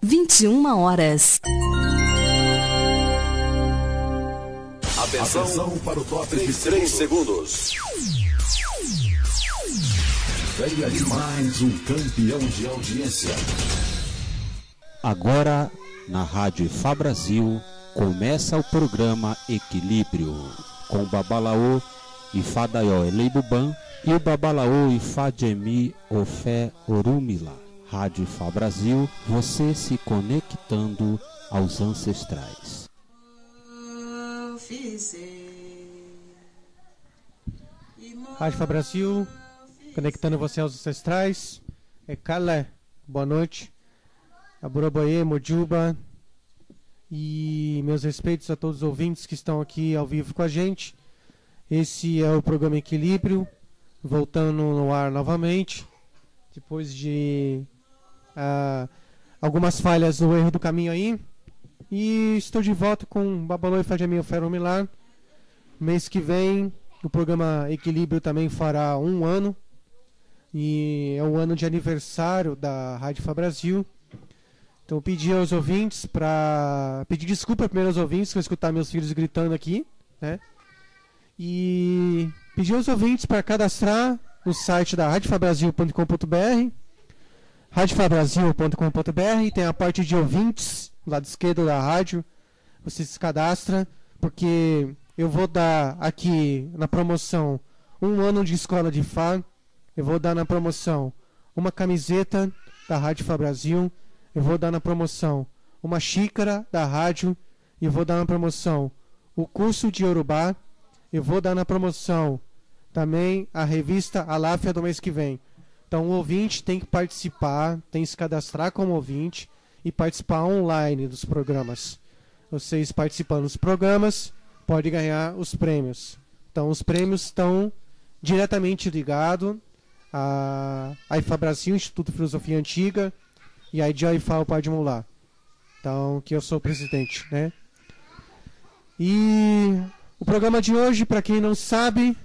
21 horas. Atenção para o top de 3 segundos. Vem aí mais um campeão de audiência. Agora, na Rádio Ifá Brasil, começa o programa Equilíbrio, com o Babalaô Ifá Daió Eleibuban e o Babalaô Ifá Jemi Ofé Orumila. Rádio Ifá Brasil, você se conectando aos ancestrais. Rádio Ifá Brasil, conectando você aos ancestrais. Ekale, boa noite. Aburaboye, Mojuba. E meus respeitos a todos os ouvintes que estão aqui ao vivo com a gente. Esse é o programa Equilíbrio, voltando no ar novamente, depois de algumas falhas no erro do caminho aí. E estou de volta com Babalaô Ifá Jemi Ofé Orumila. Mês que vem o programa Equilíbrio também fará 1 ano. E é o ano de aniversário da Rádio Ifá Brasil. Então eu pedi aos ouvintes para pedir desculpa primeiro aos ouvintes que eu escutar meus filhos gritando aqui, né? E pedir aos ouvintes para cadastrar no site da radiofabrasil.com.br, radiofabrasil.com.br, tem a parte de ouvintes do lado esquerdo da rádio. Você se cadastra, porque eu vou dar aqui na promoção 1 ano de escola de Ifá. Eu vou dar na promoção uma camiseta da Rádio Ifá Brasil. Eu vou dar na promoção uma xícara da rádio. Eu vou dar na promoção o curso de Yorubá. Eu vou dar na promoção também a revista Aláfia do mês que vem. Então o ouvinte tem que participar, tem que se cadastrar como ouvinte e participar online dos programas. Vocês participando dos programas podem ganhar os prêmios. Então os prêmios estão diretamente ligados a Ifá Brasil, Instituto de Filosofia Antiga, e a Idia Ifá, o Padre Mulá. Então, que eu sou o presidente, né? E o programa de hoje, para quem não sabe,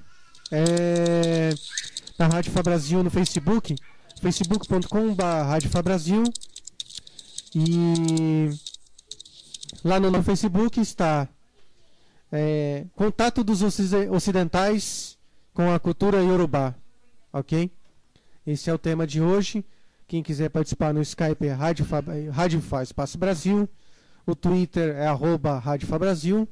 é na Rádio Ifá Brasil no Facebook, facebook.com/Rádio Ifá Brasil. E lá no Facebook está contato dos ocidentais com a cultura Yorubá, ok? Esse é o tema de hoje. Quem quiser participar no Skype é Rádio Ifá Espaço Brasil. O Twitter é @Rádio Ifá Brasil.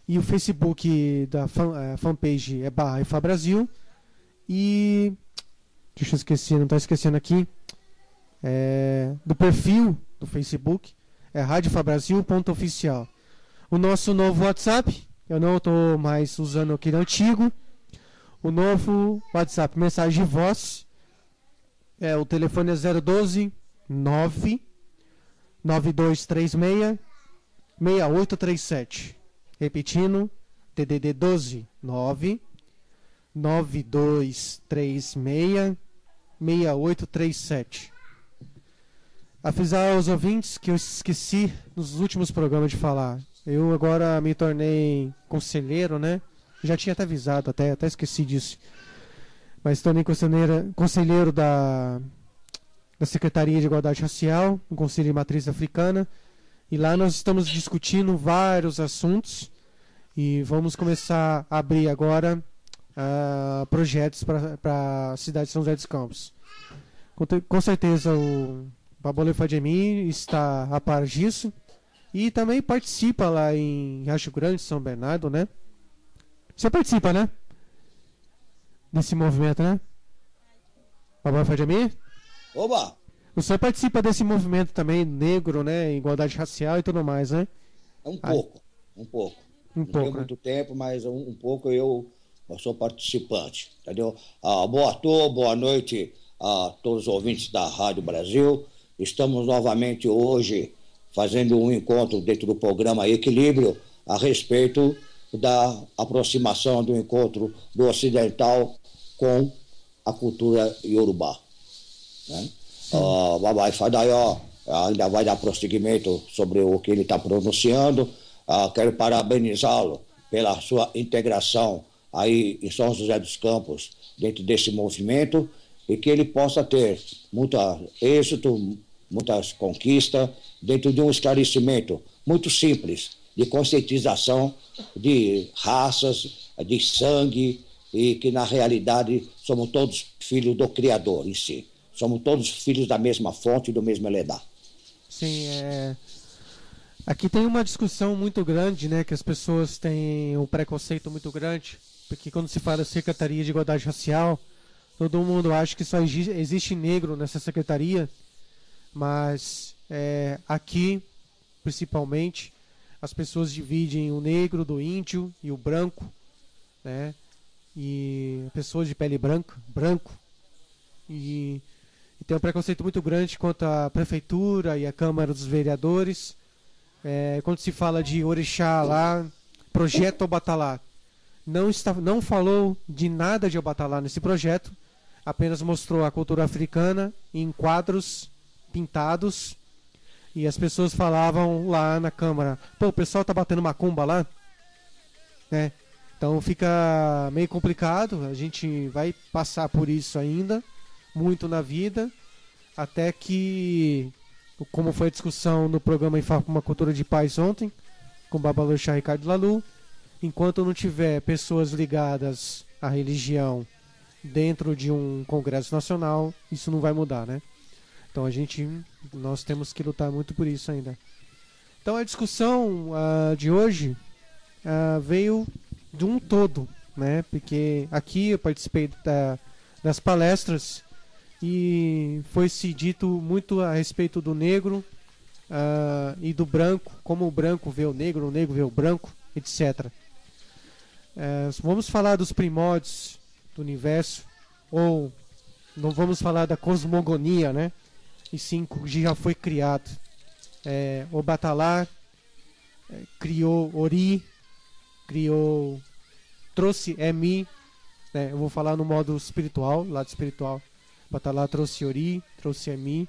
E o Facebook da fanpage é /Ifá Brasil. E deixa eu esquecer, não estou esquecendo aqui. Do perfil do Facebook é radiofabrasil.oficial. O nosso novo WhatsApp, eu não estou mais usando aquele antigo. O novo WhatsApp, mensagem de voz, o telefone é 012 99236 6837. Repetindo, DDD 12 99236 6837. Avisar aos ouvintes que eu esqueci nos últimos programas de falar. Eu agora me tornei conselheiro, né? Já tinha até avisado, até esqueci disso. Mas tornei conselheiro da Secretaria de Igualdade Racial, no Conselho de Matriz Africana. E lá nós estamos discutindo vários assuntos. E vamos começar a abrir agora projetos para a cidade de São José dos Campos. Com certeza o Babalaô Ifá Jemi está a par disso. E também participa lá em Riacho Grande, São Bernardo, né? Você participa, né? Desse movimento, né? Babalaô Ifá Jemi? Oba! O senhor participa desse movimento também, negro, né? Igualdade racial e tudo mais, né? Um pouco. Não tem muito tempo, mas um pouco eu sou participante, entendeu? Boa noite a todos os ouvintes da Rádio Brasil. Estamos novamente hoje fazendo um encontro dentro do programa Equilíbrio a respeito da aproximação do encontro do ocidental com a cultura Yorubá, né? Babalaô Ifá Daió ainda vai dar prosseguimento sobre o que ele está pronunciando. Quero parabenizá-lo pela sua integração aí em São José dos Campos dentro desse movimento e que ele possa ter muito êxito, muitas conquistas, dentro de um esclarecimento muito simples, de conscientização de raças, de sangue, e que na realidade somos todos filhos do Criador em si. Somos todos filhos da mesma fonte, do mesmo Eledá. Sim, aqui tem uma discussão muito grande, né, que as pessoas têm um preconceito muito grande, porque quando se fala Secretaria de Igualdade Racial, todo mundo acha que só existe negro nessa secretaria, mas aqui, principalmente, as pessoas dividem o negro do índio e o branco, né, e pessoas de pele branco, e tem um preconceito muito grande quanto à prefeitura e à Câmara dos Vereadores. Quando se fala de orixá lá, projeto Obatalá, não falou de nada de Obatalá nesse projeto, apenas mostrou a cultura africana em quadros pintados, e as pessoas falavam lá na Câmara, pô, o pessoal tá batendo macumba lá, né? Então fica meio complicado, a gente vai passar por isso ainda, muito na vida, até que, como foi a discussão no programa Uma Cultura de Paz ontem, com o Babalorixá Ricardo Lalu, enquanto não tiver pessoas ligadas à religião dentro de um congresso nacional, isso não vai mudar, né? Então nós temos que lutar muito por isso ainda. Então a discussão de hoje veio de um todo, né? Porque aqui eu participei das palestras e foi-se dito muito a respeito do negro e do branco, como o branco vê o negro vê o branco, etc. Vamos falar dos primórdios do universo, ou não vamos falar da cosmogonia, né? E sim, já foi criado. Obatalá criou Ori, trouxe Emi, né? Eu vou falar no modo espiritual, lado espiritual. Obatalá trouxe Ori, trouxe Emi.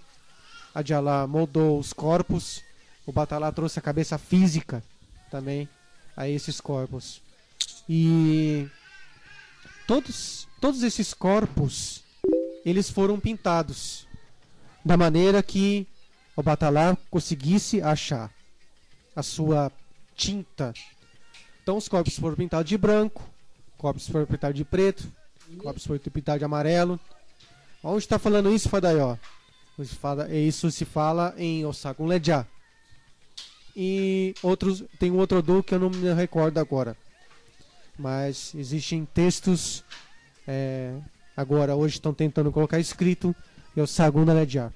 Adjalá moldou os corpos. O Obatalá trouxe a cabeça física também a esses corpos. E todos esses corpos, eles foram pintados da maneira que o Obatalá conseguisse achar a sua tinta. Então os corpos foram pintados de branco, corpos foram pintados de preto, corpos foram pintados de amarelo. Onde está falando isso, Fadaió? Isso se fala em Osagun Ledja. E tem um outro Odu que eu não me recordo agora. Mas existem textos, agora hoje estão tentando colocar escrito em Osagun Ledja.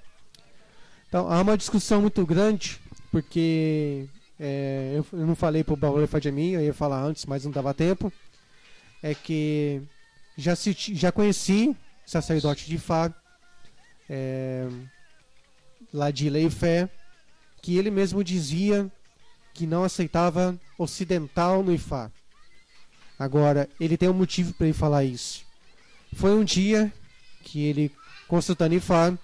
Então há uma discussão muito grande, porque eu não falei para o Babalê Fadjemi, eu ia falar antes, mas não dava tempo. É que já conheci sacerdote de Ifá, lá de Leifé, que ele mesmo dizia que não aceitava ocidental no Ifá. Agora, ele tem um motivo para ele falar isso. Foi um dia que ele, consultando Ifá,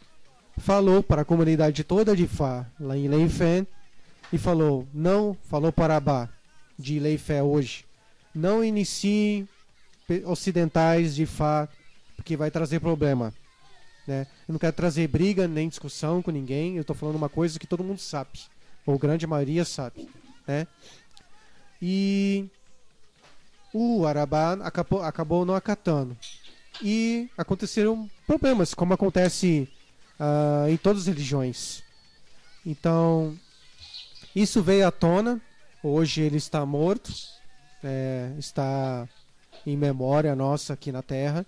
falou para a comunidade toda de Ifá, lá em Leifé, e falou para Abá, de Leifé hoje, não inicie ocidentais de Ifá, porque vai trazer problema, né? Eu não quero trazer briga nem discussão com ninguém, eu estou falando uma coisa que todo mundo sabe, ou grande maioria sabe, né? E o Arabá acabou não acatando, e aconteceram problemas, como acontece em todas as religiões. Então isso veio à tona. Hoje ele está morto, está em memória nossa aqui na Terra,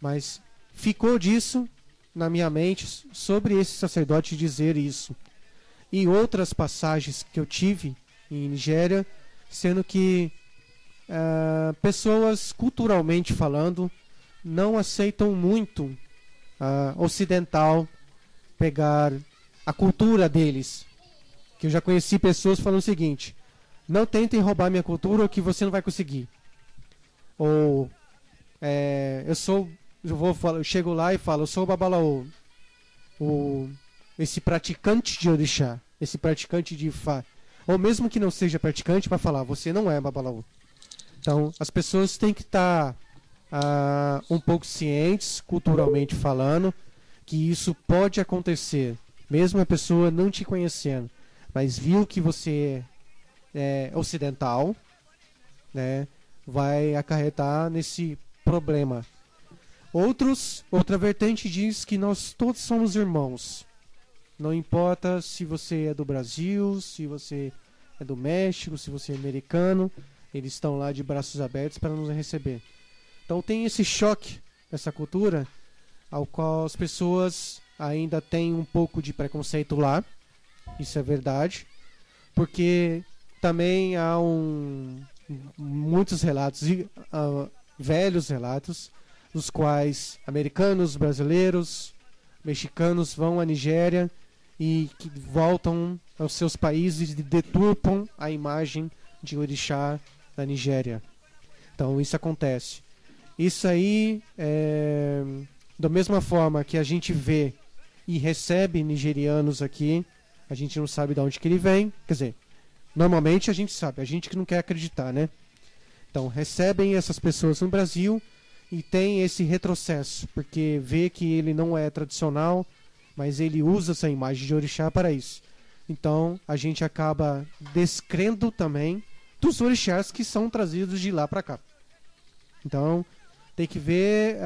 mas ficou disso na minha mente sobre esse sacerdote dizer isso. E outras passagens que eu tive em Nigéria, sendo que pessoas, culturalmente falando, não aceitam muito ocidental pegar a cultura deles. Que eu já conheci pessoas falando o seguinte: não tentem roubar minha cultura, que você não vai conseguir. Ou eu chego lá e falo, eu sou o Babalaô, esse praticante de orixá, esse praticante de Ifá. Ou mesmo que não seja praticante, vai falar, você não é Babalaô. Então as pessoas têm que estar um pouco cientes, culturalmente falando, que isso pode acontecer mesmo a pessoa não te conhecendo, mas viu que você é ocidental, né, vai acarretar nesse problema. Outra vertente diz que nós todos somos irmãos. Não importa se você é do Brasil, se você é do México, se você é americano, eles estão lá de braços abertos para nos receber. Então tem esse choque, essa cultura, ao qual as pessoas ainda têm um pouco de preconceito lá. Isso é verdade. Porque também há muitos relatos, velhos relatos, nos quais americanos, brasileiros, mexicanos vão à Nigéria e que voltam aos seus países e deturpam a imagem de orixá da Nigéria. Então isso acontece. Isso aí, da mesma forma que a gente vê e recebe nigerianos aqui, a gente não sabe de onde que ele vem. Quer dizer, normalmente a gente sabe, a gente que não quer acreditar, né? Então recebem essas pessoas no Brasil e tem esse retrocesso, porque vê que ele não é tradicional, mas ele usa essa imagem de orixá para isso. Então a gente acaba descrendo também dos orixás que são trazidos de lá para cá. Então tem que ver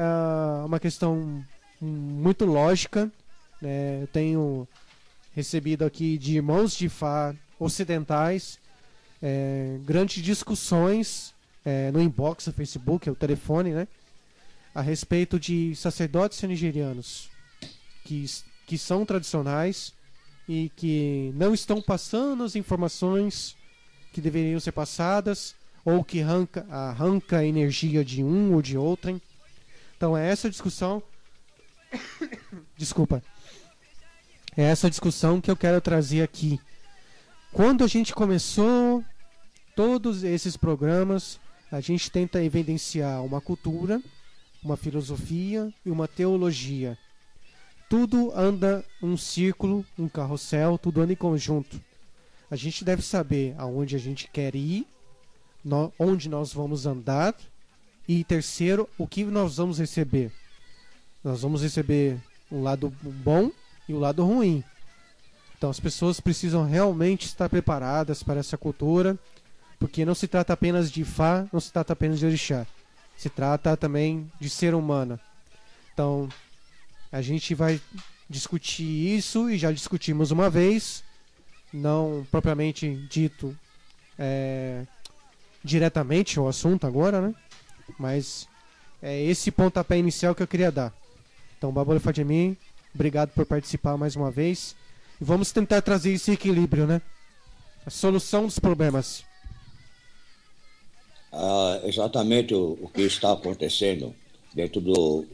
uma questão muito lógica, né? Eu tenho recebido aqui de irmãos de Ifá ocidentais grandes discussões no inbox do Facebook, é o telefone, né? A respeito de sacerdotes nigerianos que são tradicionais e que não estão passando as informações que deveriam ser passadas, ou que arranca a energia de um ou de outrem. Então é essa discussão desculpa, é essa discussão que eu quero trazer aqui. Quando a gente começou todos esses programas, a gente tenta evidenciar uma cultura, uma filosofia e uma teologia. Tudo anda um círculo, um carrossel, tudo anda em conjunto. A gente deve saber aonde a gente quer ir, onde nós vamos andar, e terceiro, o que nós vamos receber. Nós vamos receber um lado bom e o lado ruim. Então as pessoas precisam realmente estar preparadas para essa cultura, porque não se trata apenas de Ifá, não se trata apenas de orixá. Se trata também de ser humano. Então, a gente vai discutir isso, e já discutimos uma vez, não propriamente dito diretamente o assunto agora, né? Mas é esse pontapé inicial que eu queria dar. Então, Babala Fadjemi, obrigado por participar mais uma vez. E vamos tentar trazer esse equilíbrio, né? A solução dos problemas. Exatamente o que está acontecendo dentro do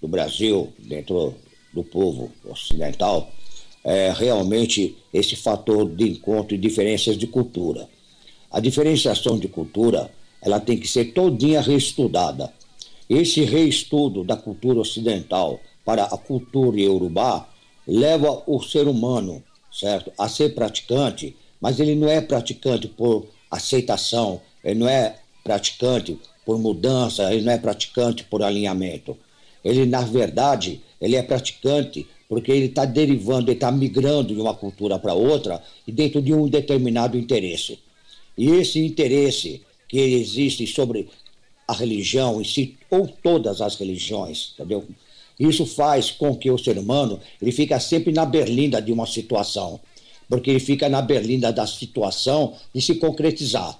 Brasil, dentro do povo ocidental, é realmente esse fator de encontro e diferenças de cultura. A diferenciação de cultura, ela tem que ser todinha reestudada. Esse reestudo da cultura ocidental para a cultura iorubá leva o ser humano, certo, a ser praticante, mas ele não é praticante por aceitação, ele não é praticante por mudança, ele não é praticante por alinhamento. Ele, na verdade, ele é praticante porque ele está derivando, ele está migrando de uma cultura para outra e dentro de um determinado interesse. E esse interesse que existe sobre a religião em si, ou todas as religiões, entendeu? Isso faz com que o ser humano ele fica sempre na berlinda de uma situação, porque ele fica na berlinda da situação de se concretizar.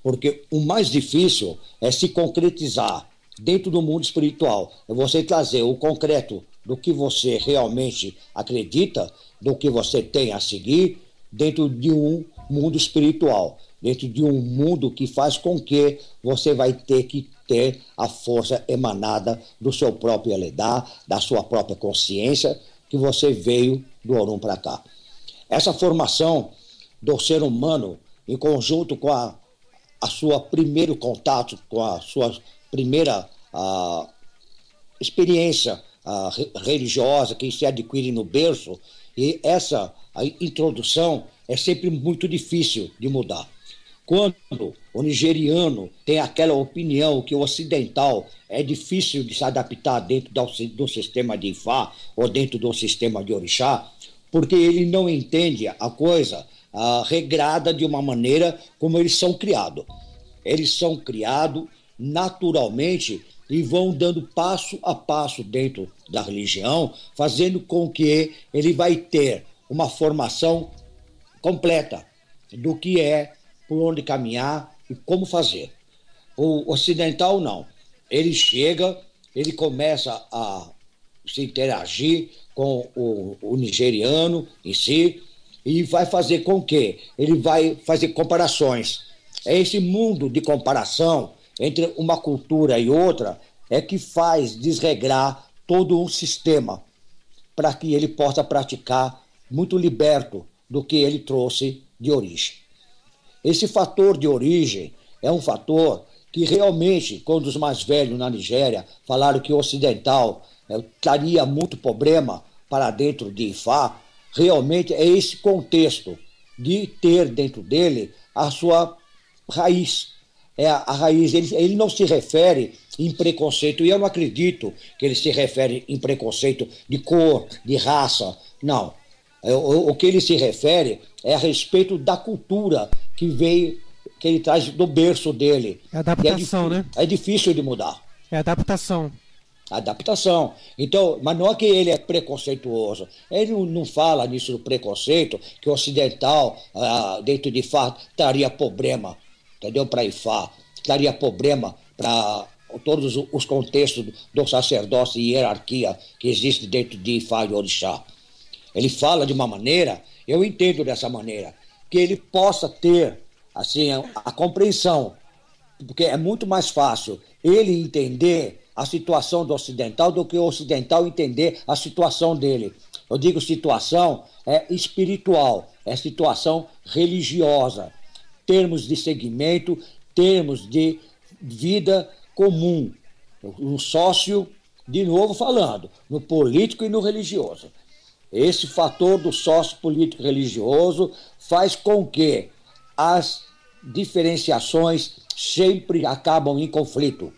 Porque o mais difícil é se concretizar dentro do mundo espiritual. É você trazer o concreto do que você realmente acredita, do que você tem a seguir, dentro de um mundo espiritual, dentro de um mundo que faz com que você vai ter que ter a força emanada do seu próprio Eledá, da sua própria consciência, que você veio do Orum para cá. Essa formação do ser humano, em conjunto com a sua primeiro contato, com a sua primeira experiência religiosa que se adquire no berço, e essa introdução é sempre muito difícil de mudar. Quando o nigeriano tem aquela opinião que o ocidental é difícil de se adaptar dentro do sistema de Ifá ou dentro do sistema de orixá, porque ele não entende a coisa regrada de uma maneira como eles são criados. Eles são criados naturalmente e vão dando passo a passo dentro da religião, fazendo com que ele vai ter uma formação completa do que é, por onde caminhar e como fazer. O ocidental não. Ele chega, ele começa a se interagir com o nigeriano em si e vai fazer com que ele vai fazer comparações. É esse mundo de comparação entre uma cultura e outra é que faz desregrar todo um sistema para que ele possa praticar muito liberto do que ele trouxe de origem. Esse fator de origem é um fator que realmente, quando os mais velhos na Nigéria falaram que o ocidental traria muito problema para dentro de Ifá, realmente é esse contexto de ter dentro dele a sua raiz. É a raiz, ele não se refere em preconceito, e eu não acredito que ele se refere em preconceito de cor, de raça, não. O que ele se refere é a respeito da cultura que veio, que ele traz do berço dele. É adaptação, né? É difícil de mudar. É adaptação. Adaptação. Então, mas não é que ele é preconceituoso. Ele não fala nisso do preconceito, que o ocidental, dentro de Ifá, traria problema, entendeu? Para Ifá. Traria problema para todos os contextos do sacerdócio e hierarquia que existe dentro de Ifá e Orixá. Ele fala de uma maneira, eu entendo dessa maneira, que ele possa ter assim, a compreensão, porque é muito mais fácil ele entender a situação do ocidental do que o ocidental entender a situação dele. Eu digo situação é espiritual, é situação religiosa, termos de segmento, termos de vida comum, no sócio, de novo falando, no político e no religioso. Esse fator do sócio político religioso faz com que as diferenciações sempre acabam em conflito.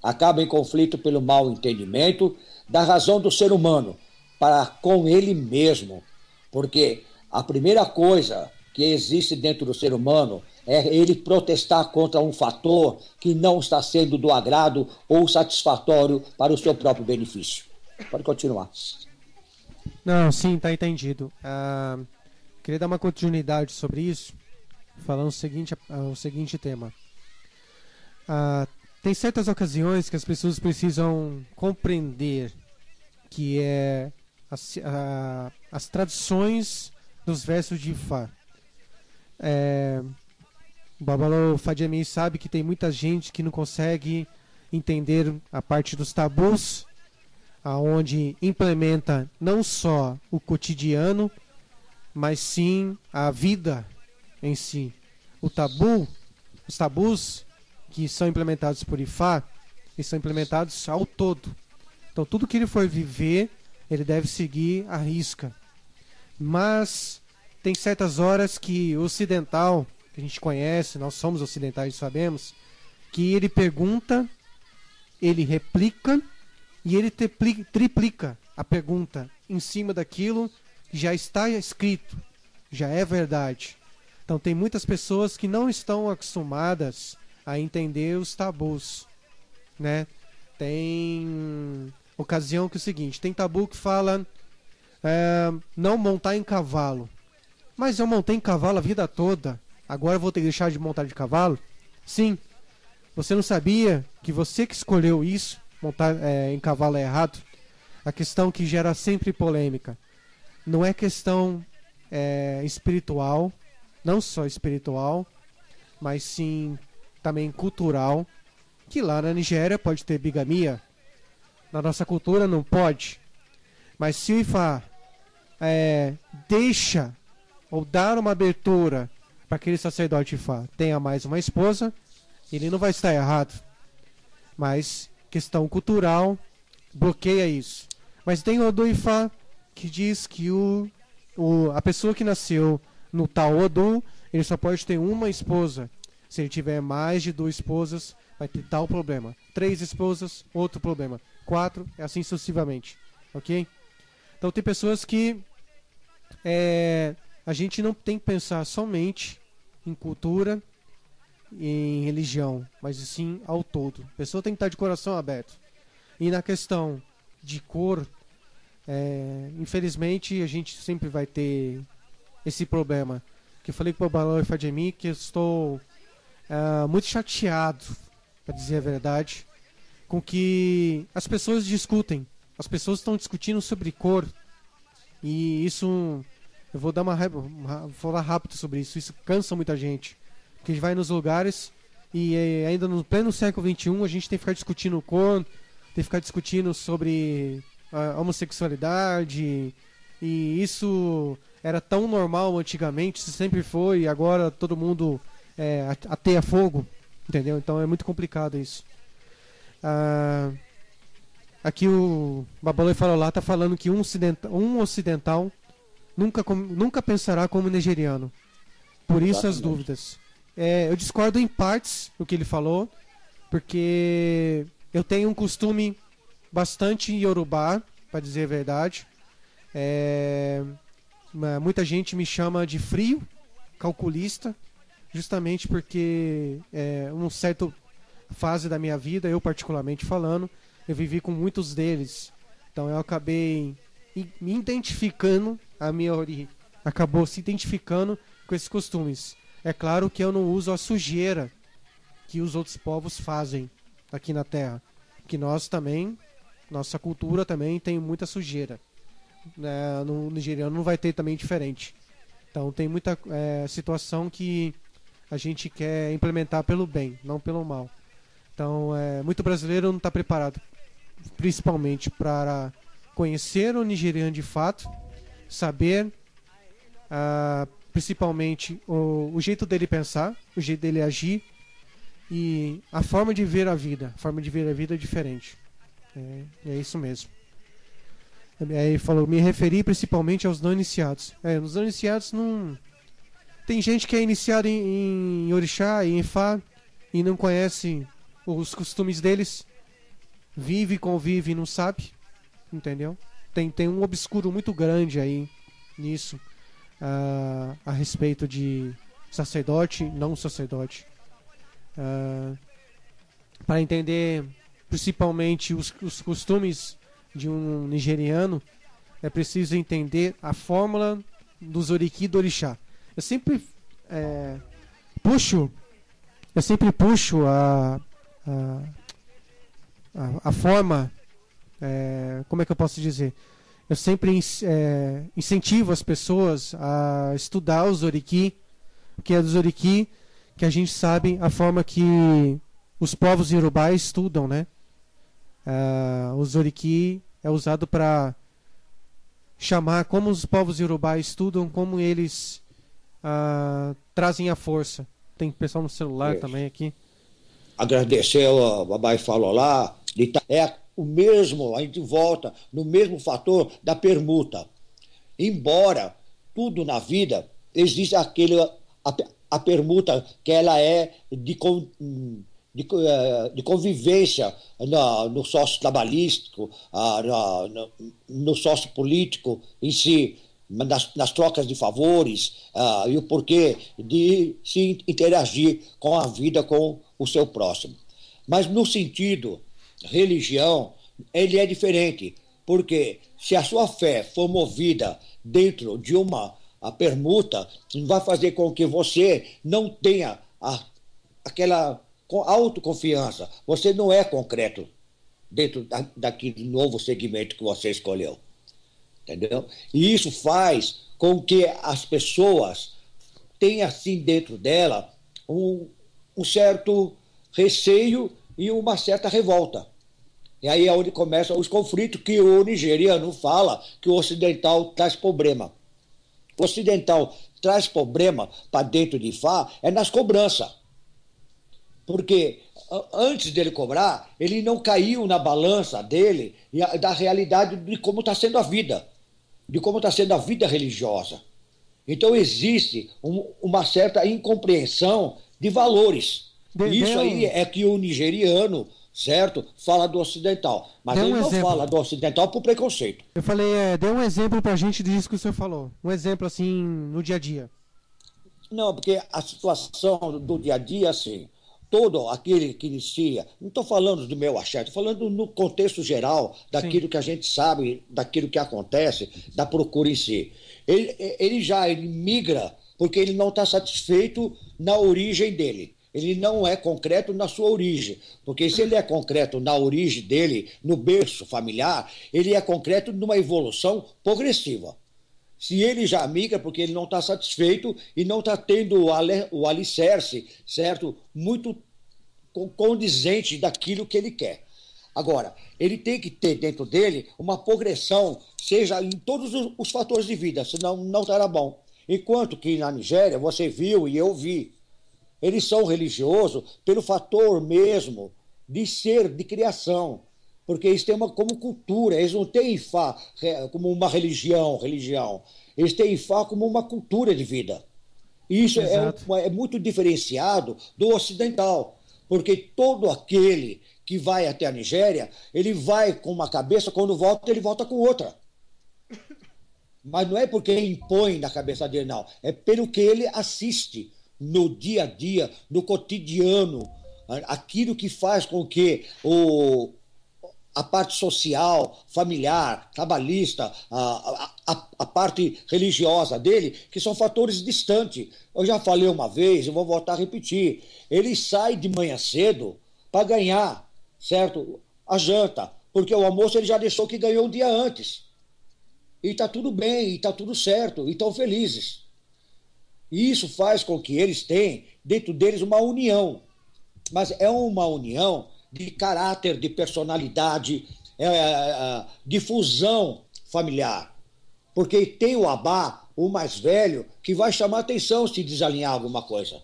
Acabam em conflito pelo mau entendimento da razão do ser humano para com ele mesmo. Porque a primeira coisa que existe dentro do ser humano é ele protestar contra um fator que não está sendo do agrado ou satisfatório para o seu próprio benefício. Pode continuar. Não, sim, tá entendido. Queria dar uma continuidade sobre isso, falando o seguinte tema. Tem certas ocasiões que as pessoas precisam compreender que é as tradições dos versos de Ifá. O Babalô Fadiemi sabe que tem muita gente que não consegue entender a parte dos tabus, aonde implementa não só o cotidiano, mas sim a vida em si. Os tabus que são implementados por Ifá, eles são implementados ao todo. Então tudo que ele for viver, ele deve seguir à risca. Mas tem certas horas que o ocidental, que a gente conhece, nós somos ocidentais e sabemos, que ele pergunta, ele replica e ele triplica a pergunta em cima daquilo que já está escrito, já é verdade. Então tem muitas pessoas que não estão acostumadas a entender os tabus, né? Tem ocasião que é o seguinte, tem tabu que fala não montar em cavalo. Mas eu montei em cavalo a vida toda, agora eu vou ter que deixar de montar de cavalo? Sim. Você não sabia que você que escolheu isso, montar em cavalo é errado? A questão que gera sempre polêmica. Não é questão espiritual, não só espiritual, mas sim também cultural, que lá na Nigéria pode ter bigamia, na nossa cultura não pode. Mas se o Ifá deixa ou dar uma abertura para aquele sacerdote Ifá tenha mais uma esposa, ele não vai estar errado. Mas questão cultural bloqueia isso. Mas tem o do Ifá que diz que a pessoa que nasceu no tal Odu, ele só pode ter uma esposa. Se ele tiver mais de 2 esposas, vai ter tal problema. 3 esposas, outro problema. 4, assim sucessivamente. Ok? Então tem pessoas que A gente não tem que pensar somente em cultura e em religião, mas sim ao todo. A pessoa tem que estar de coração aberto. E na questão de cor, infelizmente a gente sempre vai ter esse problema. Que eu falei com o Babalao e Fadjemi que eu estou muito chateado, para dizer a verdade, com que as pessoas discutem. As pessoas estão discutindo sobre cor. E isso, eu vou falar rápido sobre isso. Isso cansa muita gente. Porque a gente vai nos lugares e ainda no pleno século XXI a gente tem que ficar discutindo cor, tem que ficar discutindo sobre a homossexualidade. E isso era tão normal antigamente, isso sempre foi, e agora todo mundo ateia fogo, entendeu? Então é muito complicado isso. Aqui o Babalao falou lá, tá falando que um ocidental nunca pensará como nigeriano. Por isso as dúvidas. Eu discordo em partes do que ele falou, porque eu tenho um costume bastante iorubá, para dizer a verdade. Muita gente me chama de frio, calculista, justamente porque uma certa fase da minha vida, eu particularmente falando, eu vivi com muitos deles. Então eu acabei me identificando, a minha origem acabou se identificando com esses costumes. É claro que eu não uso a sujeira que os outros povos fazem aqui na Terra, que nós também, nossa cultura também tem muita sujeira. No nigeriano não vai ter também diferente. Então tem muita situação que a gente quer implementar pelo bem, não pelo mal. Então muito brasileiro não está preparado, principalmente para conhecer o nigeriano de fato, saber principalmente o jeito dele pensar, o jeito dele agir e a forma de ver a vida. A forma de ver a vida é diferente. É isso mesmo. Aí falou, me referi principalmente aos não iniciados. Nos não iniciados não... Tem gente que é iniciada em orixá e em fá e não conhece os costumes deles, vive, convive e não sabe, entendeu? Tem um obscuro muito grande aí nisso, a respeito de sacerdote, não sacerdote. Para entender principalmente os costumes de um nigeriano, é preciso entender a fórmula dos oriki do orixá. Eu sempre puxo a forma, como é que eu posso dizer? Eu sempre incentivo as pessoas a estudar os oriki, porque é dos oriki que a gente sabe a forma que os povos iorubá estudam, né? Os oriki é usado para chamar como os povos iorubá estudam, como eles trazem a força. Tem pessoal no celular também aqui. Agradecer, o Babai falou lá, o mesmo, a gente volta no mesmo fator da permuta. Embora tudo na vida existe a permuta que ela é de convivência no sócio trabalhístico, no sócio político em si, nas trocas de favores, e o porquê de se interagir com a vida, com o seu próximo. Mas no sentido religião, ele é diferente, porque se a sua fé for movida dentro de a permuta, vai fazer com que você não tenha aquela autoconfiança. Você não é concreto dentro daquele novo segmento que você escolheu. Entendeu? E isso faz com que as pessoas tenham assim dentro dela um certo receio e uma certa revolta. E aí é onde começam os conflitos que o nigeriano fala que o ocidental traz problema. O ocidental traz problema para dentro de Fá nas cobranças. Porque antes dele cobrar, ele não caiu na balança dele e da realidade de como está sendo a vida, de como está sendo a vida religiosa. Então existe uma certa incompreensão de valores. Isso aí é que o nigeriano certo? Fala do ocidental. Mas ele não fala do ocidental por preconceito. Eu falei, dê um exemplo pra gente disso que o senhor falou. Um exemplo, assim, no dia a dia. Não, porque a situação do dia a dia, assim, todo aquele que inicia, não estou falando do meu axé, estou falando no contexto geral, daquilo que a gente sabe, daquilo que acontece, da procura em si. Ele migra porque ele não está satisfeito na origem dele. Ele não é concreto na sua origem, porque se ele é concreto na origem dele, no berço familiar, ele é concreto numa evolução progressiva. Se ele já migra porque ele não está satisfeito e não está tendo o alicerce, certo? Muito condizente daquilo que ele quer. Agora, ele tem que ter dentro dele uma progressão, seja em todos os fatores de vida, senão não estará bom. Enquanto que na Nigéria, você viu e eu vi, eles são religiosos pelo fator mesmo de ser, de criação. Porque eles têm como cultura, eles não têm Ifá como uma religião. Eles têm Ifá como uma cultura de vida. E isso é muito diferenciado do ocidental. Porque todo aquele que vai até a Nigéria, ele vai com uma cabeça, quando volta, ele volta com outra. Mas não é porque impõe na cabeça dele, não. É pelo que ele assiste no dia a dia, no cotidiano, aquilo que faz com que a parte social, familiar, trabalhista, a parte religiosa dele, que são fatores distantes. Eu já falei uma vez, eu vou voltar a repetir. Ele sai de manhã cedo para ganhar, certo? A janta, porque o almoço ele já deixou que ganhou um dia antes. E está tudo bem, e está tudo certo, e estão felizes. E isso faz com que eles tenham dentro deles uma união. Mas é uma união de caráter, de personalidade, de fusão familiar. Porque tem o abá, o mais velho, que vai chamar atenção se desalinhar alguma coisa.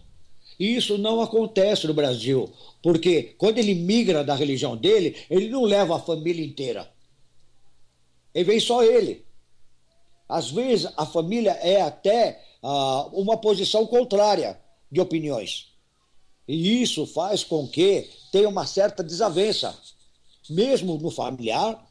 E isso não acontece no Brasil, porque quando ele migra da religião dele, ele não leva a família inteira. Ele vem só ele. Às vezes a família é até uma posição contrária de opiniões. E isso faz com que tenha uma certa desavença, mesmo no familiar,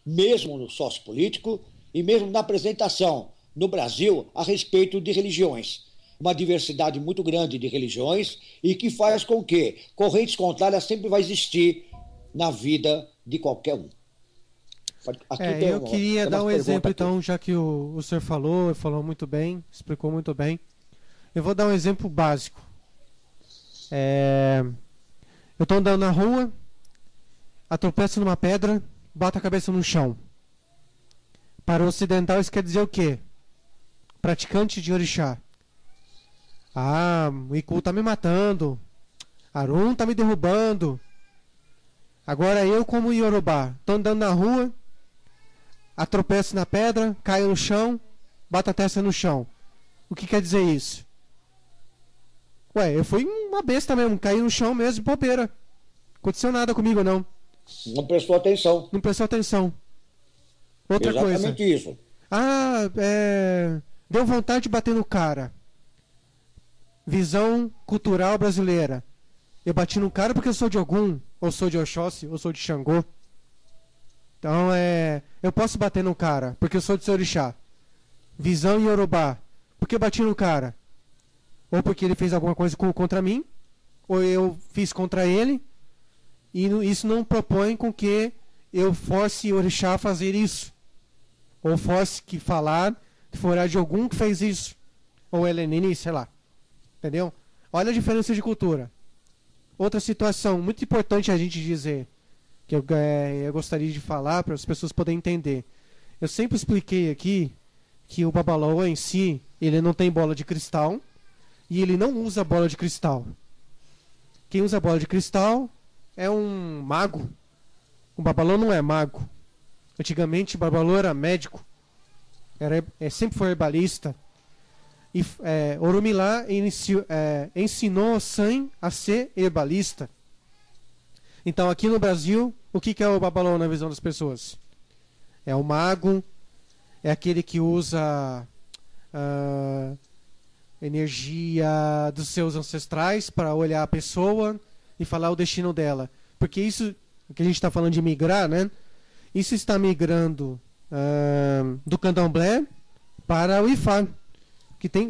mesmo no sociopolítico e mesmo na apresentação no Brasil a respeito de religiões. Uma diversidade muito grande de religiões e que faz com que correntes contrárias sempre vai existir na vida de qualquer um. Eu queria dar um exemplo, então, já que o senhor falou muito bem, explicou muito bem. Eu vou dar um exemplo básico. Eu estou andando na rua, atropeço numa pedra, bato a cabeça no chão. Para o ocidental isso quer dizer o quê? Praticante de orixá. O Iku está me matando, Arum está me derrubando. Agora eu, como Yorubá, estou andando na rua, atropeço na pedra, caio no chão, bato a testa no chão. O que quer dizer isso? Eu fui uma besta mesmo, caí no chão mesmo, de bobeira. Não aconteceu nada comigo, não. Não prestou atenção. Não prestou atenção. Outra Exatamente coisa. Isso. Deu vontade de bater no cara. Visão cultural brasileira. Eu bati no cara porque eu sou de Ogum, ou sou de Oxóssi, ou sou de Xangô. Então, eu posso bater no cara porque eu sou de seu orixá. Visão Yorubá. Por que eu bati no cara? Ou porque ele fez alguma coisa contra mim, ou eu fiz contra ele, e isso não propõe com que eu force o orixá a fazer isso. Ou force que falar que for de algum que fez isso. Ou Helenini, sei lá. Entendeu? Olha a diferença de cultura. Outra situação muito importante a gente dizer, que eu gostaria de falar para as pessoas poderem entender. Eu sempre expliquei aqui que o Babalaô em si, ele não tem bola de cristal, e ele não usa bola de cristal. Quem usa bola de cristal é um mago. O Babalaô não é mago. Antigamente o Babalaô era médico. Sempre foi herbalista. E Orumilá ensinou San a ser herbalista. Então aqui no Brasil, o que é o Babalaô na visão das pessoas? É o mago, é aquele que usa energia dos seus ancestrais para olhar a pessoa e falar o destino dela. Porque isso que a gente está falando de migrar, né? Isso está migrando do candomblé para o Ifá.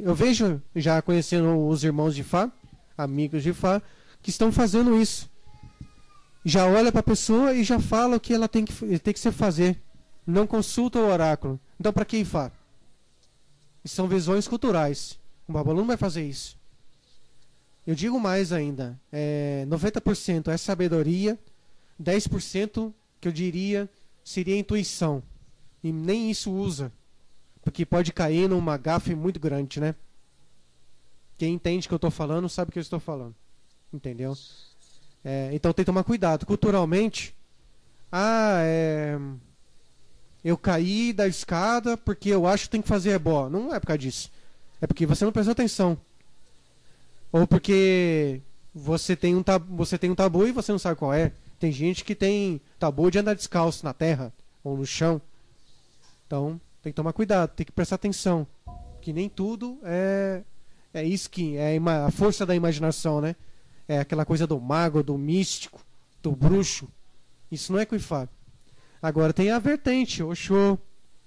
Eu vejo, já conhecendo os irmãos de Ifá, amigos de Ifá, que estão fazendo isso. Já olha para a pessoa e já fala o que ela tem que se fazer. Não consulta o oráculo. Então, para que Ifá? Isso são visões culturais. O Babalu não vai fazer isso. Eu digo mais ainda. 90% é sabedoria, 10% que eu diria seria intuição. E nem isso usa. Porque pode cair numa gafe muito grande, né? Quem entende o que eu estou falando sabe o que eu estou falando. Entendeu? Então tem que tomar cuidado. Culturalmente, eu caí da escada porque eu acho que tem que fazer ebó. Não é por causa disso. É porque você não prestou atenção. Ou porque você tem um tabu e você não sabe qual é. Tem gente que tem tabu de andar descalço na terra ou no chão. Então tem que tomar cuidado, tem que prestar atenção. Que nem tudo é isso que é a força da imaginação, né? É aquela coisa do mago, do místico, do bruxo. Isso não é Ifá. Agora tem a vertente, Oxô,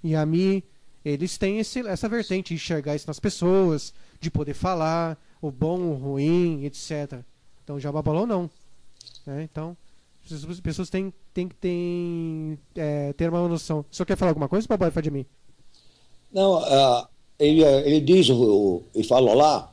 Yami, eles têm essa vertente de enxergar isso nas pessoas, de poder falar, o bom, o ruim, etc. Então já Babalô não. Então, as pessoas têm que ter uma noção. O senhor quer falar alguma coisa, Babalô Fadimi? Não, ele diz, e falou lá,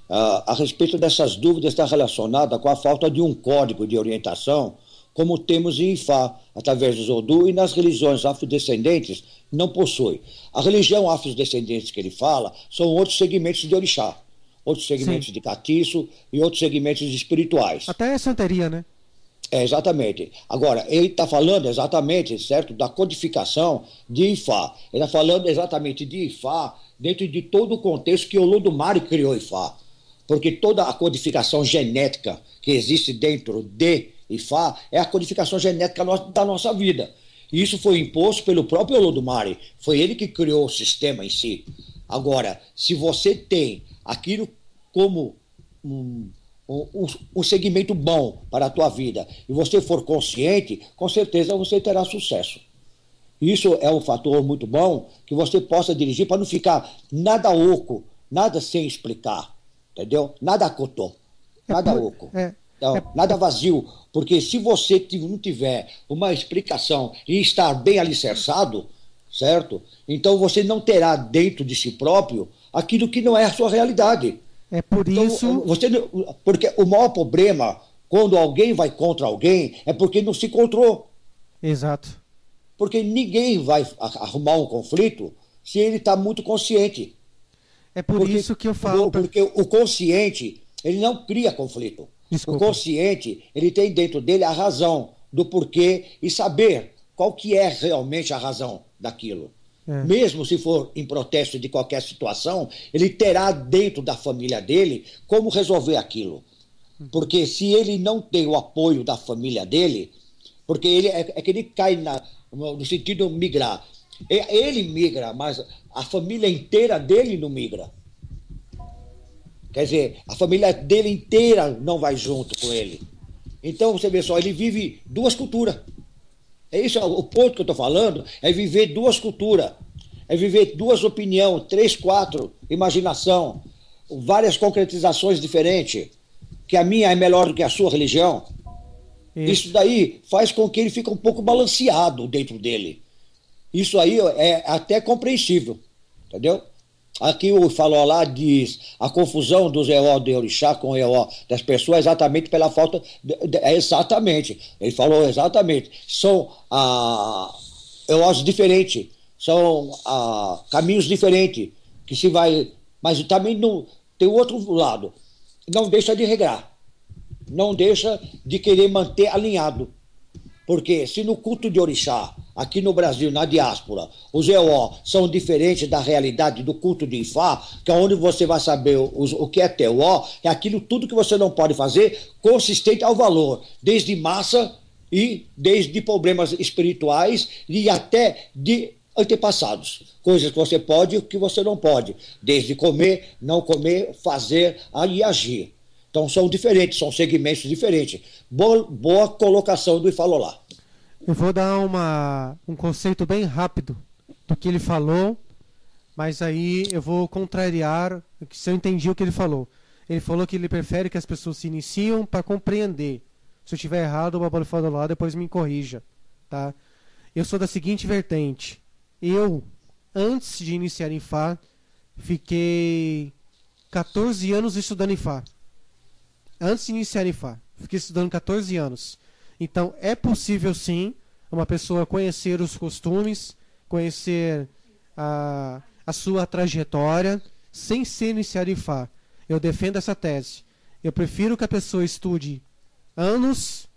a respeito dessas dúvidas está relacionada com a falta de um código de orientação, como temos em Ifá, através do Zodum, e nas religiões afrodescendentes não possui. A religião afrodescendente que ele fala são outros segmentos de orixá, outros segmentos Sim. de catiço e outros segmentos espirituais. Até a santeria, né? Exatamente. Agora, ele está falando exatamente, certo, da codificação de Ifá. Ele está falando exatamente de Ifá dentro de todo o contexto que o Olodumare criou Ifá. Porque toda a codificação genética que existe dentro de Ifá é a codificação genética da nossa vida. E isso foi imposto pelo próprio Olodumare. Foi ele que criou o sistema em si. Agora, se você tem aquilo como um segmento bom para a tua vida e você for consciente, com certeza você terá sucesso. Isso é um fator muito bom que você possa dirigir para não ficar nada oco, nada sem explicar, entendeu? Nada cotô, nada oco, nada vazio, porque se você não tiver uma explicação e estar bem alicerçado, certo? Então você não terá dentro de si próprio aquilo que não é a sua realidade. É por isso... Porque o maior problema, quando alguém vai contra alguém, é porque não se encontrou. Exato. Porque ninguém vai arrumar um conflito se ele está muito consciente. É por isso que eu falo... Porque o consciente, ele não cria conflito. Desculpa. O consciente, ele tem dentro dele a razão do porquê e saber qual que é realmente a razão daquilo. Mesmo se for em protesto de qualquer situação, ele terá dentro da família dele como resolver aquilo. Porque se ele não tem o apoio da família dele, porque ele é que ele cai no sentido migrar. Ele migra, mas a família inteira dele não migra. Quer dizer, a família dele inteira não vai junto com ele. Então, você vê só, ele vive duas culturas. É isso, o ponto que eu estou falando é viver duas culturas, é viver duas opiniões, 3, 4, imaginação, várias concretizações diferentes, que a minha é melhor do que a sua religião. Isso daí faz com que ele fique um pouco balanceado dentro dele. Isso aí é até compreensível, entendeu? Aqui o Falou lá diz a confusão dos EO de orixá com o EO das pessoas exatamente pela falta... exatamente, ele falou exatamente. São EOs diferentes, são caminhos diferentes, que se vai... Mas também não, tem o outro lado, não deixa de regrar, não deixa de querer manter alinhado. Porque se no culto de orixá, aqui no Brasil, na diáspora, os EO são diferentes da realidade do culto de Ifá, que é onde você vai saber o que é TO, é aquilo tudo que você não pode fazer consistente ao valor, desde massa e desde problemas espirituais e até de antepassados. Coisas que você pode e que você não pode, desde comer, não comer, fazer e agir. Então são diferentes, são segmentos diferentes. Boa colocação do Ifalolá. Eu vou dar um conceito bem rápido do que ele falou, mas aí eu vou contrariar se eu entendi o que ele falou. Ele falou que ele prefere que as pessoas se iniciam para compreender. Se eu estiver errado, o Babalo Ifalolá depois me corrija. Tá? Eu sou da seguinte vertente. Eu, antes de iniciar em Fá, fiquei 14 anos estudando em Fá. Antes de iniciar em Fá, fiquei estudando 14 anos. Então, é possível sim uma pessoa conhecer os costumes, conhecer a sua trajetória, sem ser iniciada em Fá. Eu defendo essa tese. Eu prefiro que a pessoa estude anos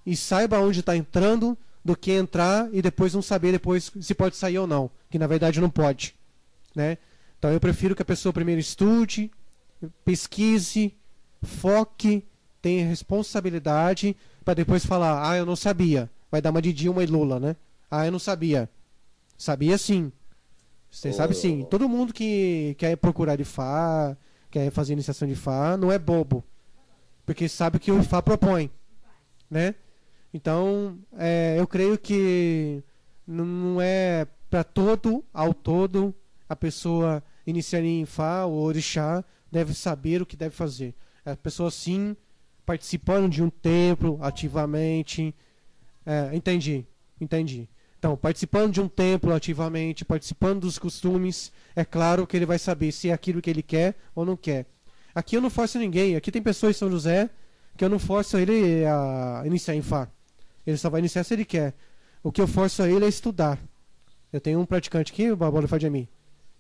e saiba onde está entrando, do que entrar e depois não saber depois se pode sair ou não, que na verdade não pode, né? Então eu prefiro que a pessoa primeiro estude, pesquise, foque, tenha responsabilidade, para depois falar, eu não sabia, vai dar uma de Dilma e Lula, né? Eu não sabia. Sabia sim. Você sabe sim. Todo mundo que quer procurar de Fá, quer fazer iniciação de Fá, não é bobo, porque sabe que o Fá propõe, né? Então, eu creio que não é para ao todo, a pessoa iniciar em Fá ou Orixá deve saber o que deve fazer. A pessoa, sim, participando de um templo ativamente. Entendi. Então, participando de um templo ativamente, participando dos costumes, é claro que ele vai saber se é aquilo que ele quer ou não quer. Aqui eu não forço ninguém. Aqui tem pessoas em São José que eu não forço ele a iniciar em Fá. Ele só vai iniciar se ele quer. O que eu forço a ele é estudar. Eu tenho um praticante aqui, o Babalo Fadjemi,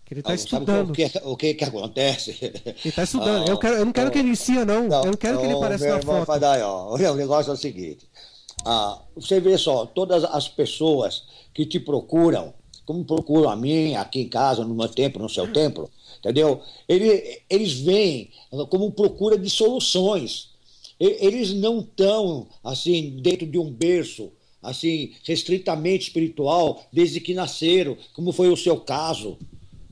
que ele está estudando. O que acontece? Ele está estudando. Eu não quero que ele inicie, não. Eu não quero que ele apareça na foto. O negócio é o seguinte. Você vê só, todas as pessoas que te procuram, como procuram a mim, aqui em casa, no meu templo, no seu templo, entendeu? Eles vêm como procura de soluções. Eles não estão, assim, dentro de um berço, assim, restritamente espiritual, desde que nasceram, como foi o seu caso,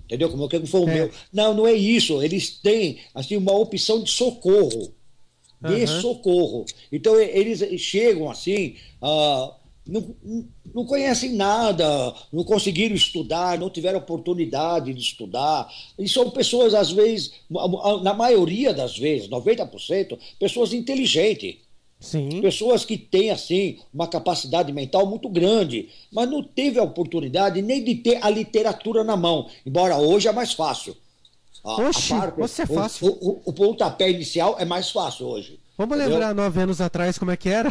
entendeu? Como foi o meu. Não é isso. Eles têm, assim, uma opção de socorro. Socorro. Então, eles chegam, assim, não conhecem nada, não conseguiram estudar, não tiveram oportunidade de estudar. E são pessoas, às vezes, na maioria das vezes, 90%, pessoas inteligentes. Sim. Pessoas que têm, assim, uma capacidade mental muito grande, mas não teve a oportunidade nem de ter a literatura na mão, embora hoje é mais fácil. Você é fácil. O pontapé inicial é mais fácil hoje. Vamos lembrar 9 anos atrás como é que era?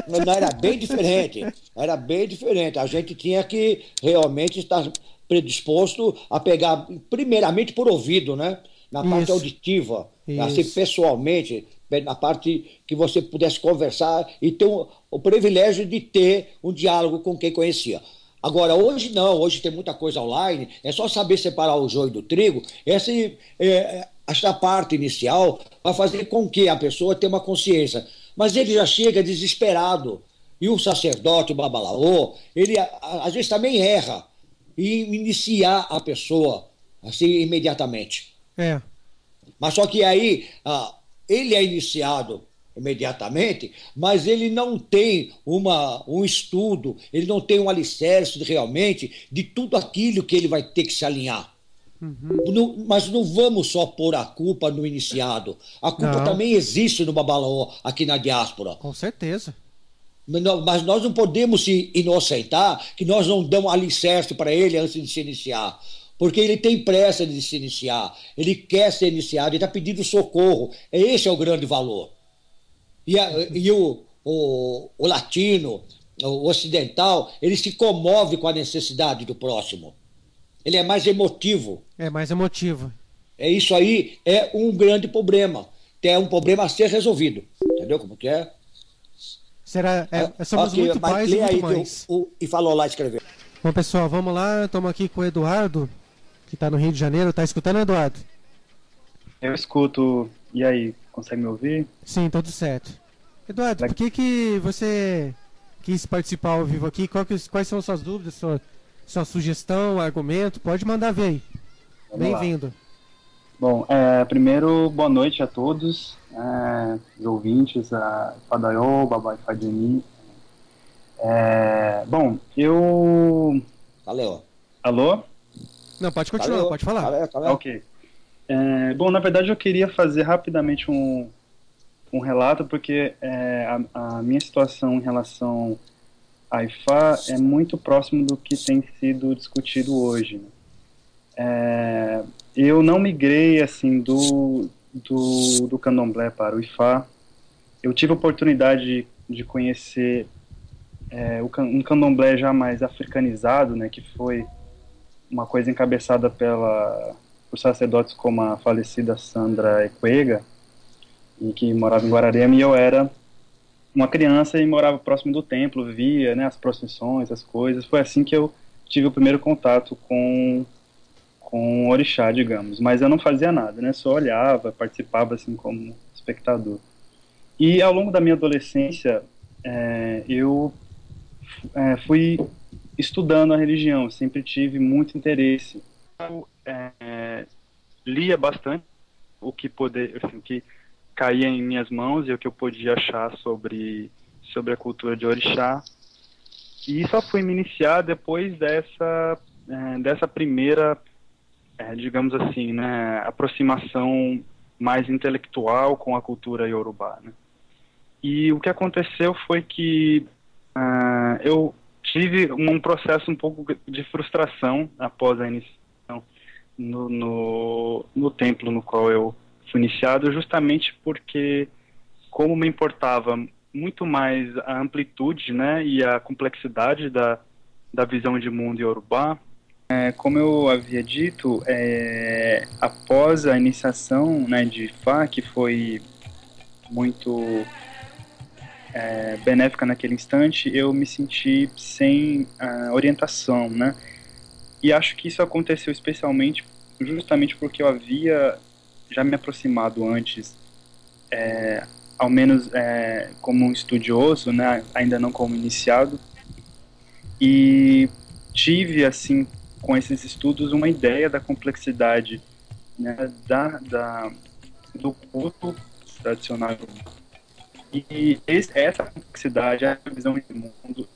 Não, era bem diferente. Era bem diferente. A gente tinha que realmente estar predisposto a pegar, primeiramente por ouvido, né? Na parte auditiva, assim, pessoalmente, na parte que você pudesse conversar e ter o privilégio de ter um diálogo com quem conhecia. Agora, hoje não, hoje tem muita coisa online, é só saber separar o joio do trigo. Essa parte inicial vai fazer com que a pessoa tenha uma consciência. Mas ele já chega desesperado. E o sacerdote, o babalaô, ele às vezes também erra em iniciar a pessoa assim imediatamente. Mas só que aí ele é iniciado imediatamente, mas ele não tem um estudo, ele não tem um alicerce realmente de tudo aquilo que ele vai ter que se alinhar. Mas não vamos só pôr a culpa no iniciado. A culpa também existe no babalaô, aqui na diáspora. Com certeza. Mas nós não podemos se inocentar que nós não damos alicerce para ele antes de se iniciar. Porque ele tem pressa de se iniciar, ele quer ser iniciado, ele está pedindo socorro. Esse é o grande valor. E o latino, o ocidental, ele se comove com a necessidade do próximo. Ele é mais emotivo. Isso aí é um grande problema. É um problema a ser resolvido. Entendeu como que é? Somos muito mais e muito mais. E falou lá escrever. Bom, pessoal, vamos lá. Estamos aqui com o Eduardo, que está no Rio de Janeiro. Está escutando, Eduardo? Eu escuto. E aí, consegue me ouvir? Sim, tudo certo. Eduardo, por que você quis participar ao vivo aqui? Quais são as suas dúvidas, sua sugestão, argumento? Pode mandar ver aí. Bem-vindo. Bom, primeiro, boa noite a todos, os ouvintes, a Fadaió, Babá e Fadjemi. Bom, eu... Valeu. Alô? Não, pode continuar, pode falar. Valeu. Ok. Bom, na verdade eu queria fazer rapidamente um relato, porque a minha situação em relação à Ifá é muito próximo do que tem sido discutido hoje. Eu não migrei assim do candomblé para o Ifá. Eu tive a oportunidade de conhecer um candomblé já mais africanizado, né, que foi uma coisa encabeçada por sacerdotes como a falecida Sandra Equega, e que morava em Guararema, e eu era uma criança e morava próximo do templo, via, né, as procissões, as coisas. Foi assim que eu tive o primeiro contato com o orixá, digamos, mas eu não fazia nada, né, só olhava, participava assim como espectador. E ao longo da minha adolescência, eu fui estudando a religião, sempre tive muito interesse. Eu lia bastante o que caía em minhas mãos e o que eu podia achar sobre a cultura de orixá, e só fui me iniciar depois dessa primeira, digamos assim, né, aproximação mais intelectual com a cultura iorubá, né? E o que aconteceu foi que eu tive um processo um pouco de frustração após a iniciação no templo no qual eu fui iniciado, justamente porque, como me importava muito mais a amplitude, né, e a complexidade da visão de mundo iorubá, como eu havia dito, após a iniciação, né, de Ifá, que foi muito benéfica naquele instante, eu me senti sem orientação, né? E acho que isso aconteceu especialmente, justamente porque eu havia já me aproximado antes, ao menos como um estudioso, né? Ainda não como iniciado, e tive, assim, com esses estudos, uma ideia da complexidade, né, do culto tradicional. E essa complexidade, a visão de mundo,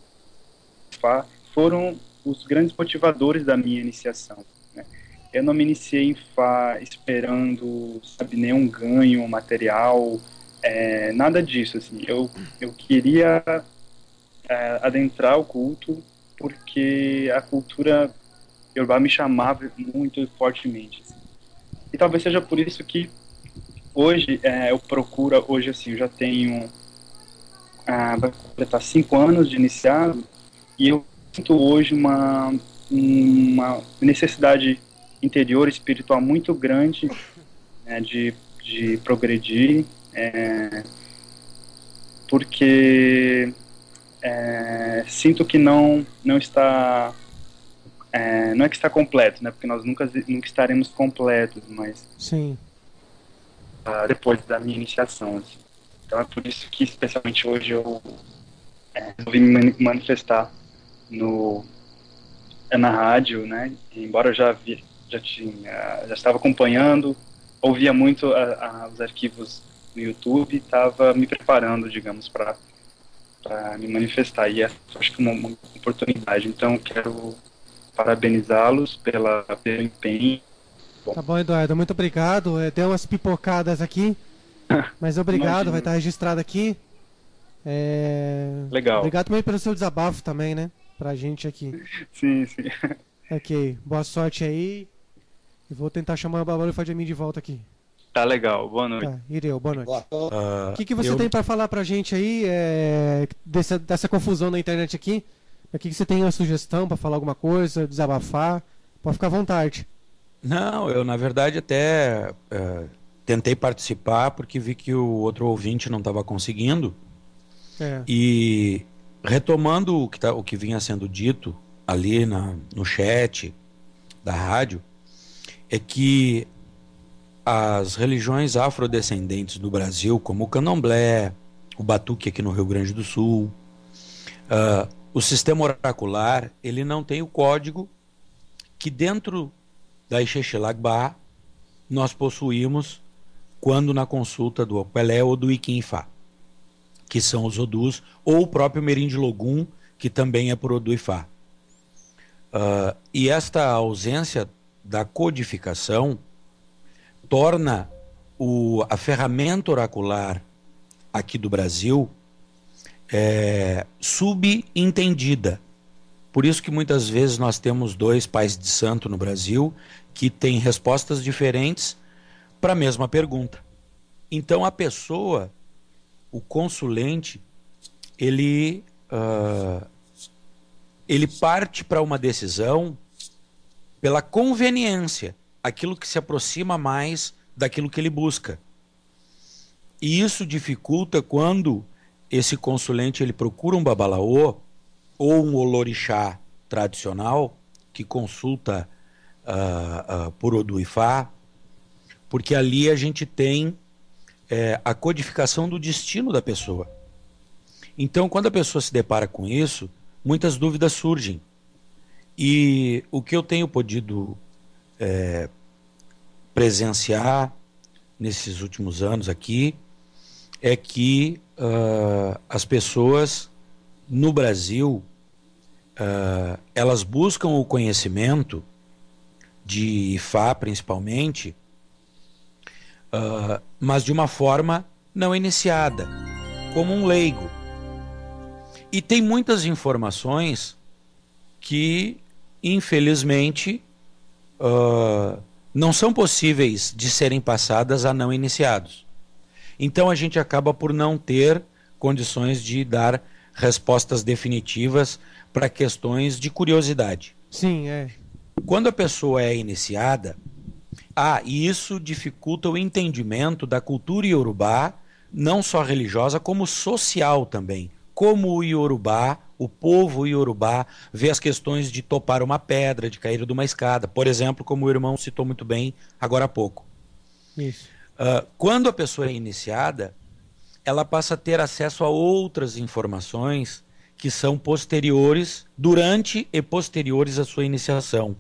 foram os grandes motivadores da minha iniciação, né? Eu não me iniciei em Fá esperando, sabe, nenhum ganho material, nada disso, assim. Eu queria adentrar o culto porque a cultura iorubá me chamava muito fortemente, assim. E talvez seja por isso que hoje hoje assim, eu já tenho, vai completar 5 anos de iniciado, e eu sinto hoje uma necessidade interior, espiritual muito grande, né, de progredir, porque sinto que não está, não é que está completo, né, porque nós nunca estaremos completos, mas sim, depois da minha iniciação, assim. Então é por isso que especialmente hoje eu resolvi me manifestar na rádio, né? Embora eu já estava acompanhando, ouvia muito os arquivos no YouTube, estava me preparando, digamos, para me manifestar, e acho que uma oportunidade. Então quero parabenizá-los pelo empenho. Bom. Tá bom, Eduardo, muito obrigado. Deu umas pipocadas aqui, mas obrigado, vai estar registrado aqui. Legal. Obrigado também pelo seu desabafo também, né? Pra gente aqui. Sim. Ok, boa sorte aí. Eu vou tentar chamar o Babalo e Fadjemi de volta aqui. Tá legal, boa noite. Tá, Ireu, boa noite. O que você tem pra falar pra gente aí, dessa confusão na internet aqui? O que você tem uma sugestão pra falar alguma coisa, desabafar? Pode ficar à vontade. Não, eu na verdade até tentei participar porque vi que o outro ouvinte não estava conseguindo. E retomando o que vinha sendo dito ali no chat da rádio, é que as religiões afrodescendentes do Brasil, como o candomblé, o batuque aqui no Rio Grande do Sul, o sistema oracular, ele não tem o código que dentro da Ixexilagba nós possuímos quando na consulta do Opelé ou do Iquim Ifá, que são os Odus, ou o próprio Merim de Logum, que também é por Odu Ifá. E esta ausência da codificação torna a ferramenta oracular aqui do Brasil subentendida. Por isso que muitas vezes nós temos 2 pais de santo no Brasil que têm respostas diferentes para a mesma pergunta. Então a pessoa, o consulente, ele parte para uma decisão pela conveniência, aquilo que se aproxima mais daquilo que ele busca. E isso dificulta quando esse consulente ele procura um babalaô ou um olorixá tradicional que consulta por Odu Ifá, porque ali a gente tem a codificação do destino da pessoa. Então, quando a pessoa se depara com isso, muitas dúvidas surgem. E o que eu tenho podido presenciar nesses últimos anos aqui é que as pessoas no Brasil elas buscam o conhecimento de Ifá principalmente, mas de uma forma não iniciada, como um leigo. E tem muitas informações que, infelizmente, não são possíveis de serem passadas a não iniciados. Então a gente acaba por não ter condições de dar respostas definitivas para questões de curiosidade. Sim, Quando a pessoa é iniciada, e isso dificulta o entendimento da cultura iorubá, não só religiosa, como social também. Como o iorubá, o povo iorubá, vê as questões de topar uma pedra, de cair de uma escada. Por exemplo, como o irmão citou muito bem agora há pouco. Isso. Quando a pessoa é iniciada, ela passa a ter acesso a outras informações que são posteriores, durante e posteriores à sua iniciação.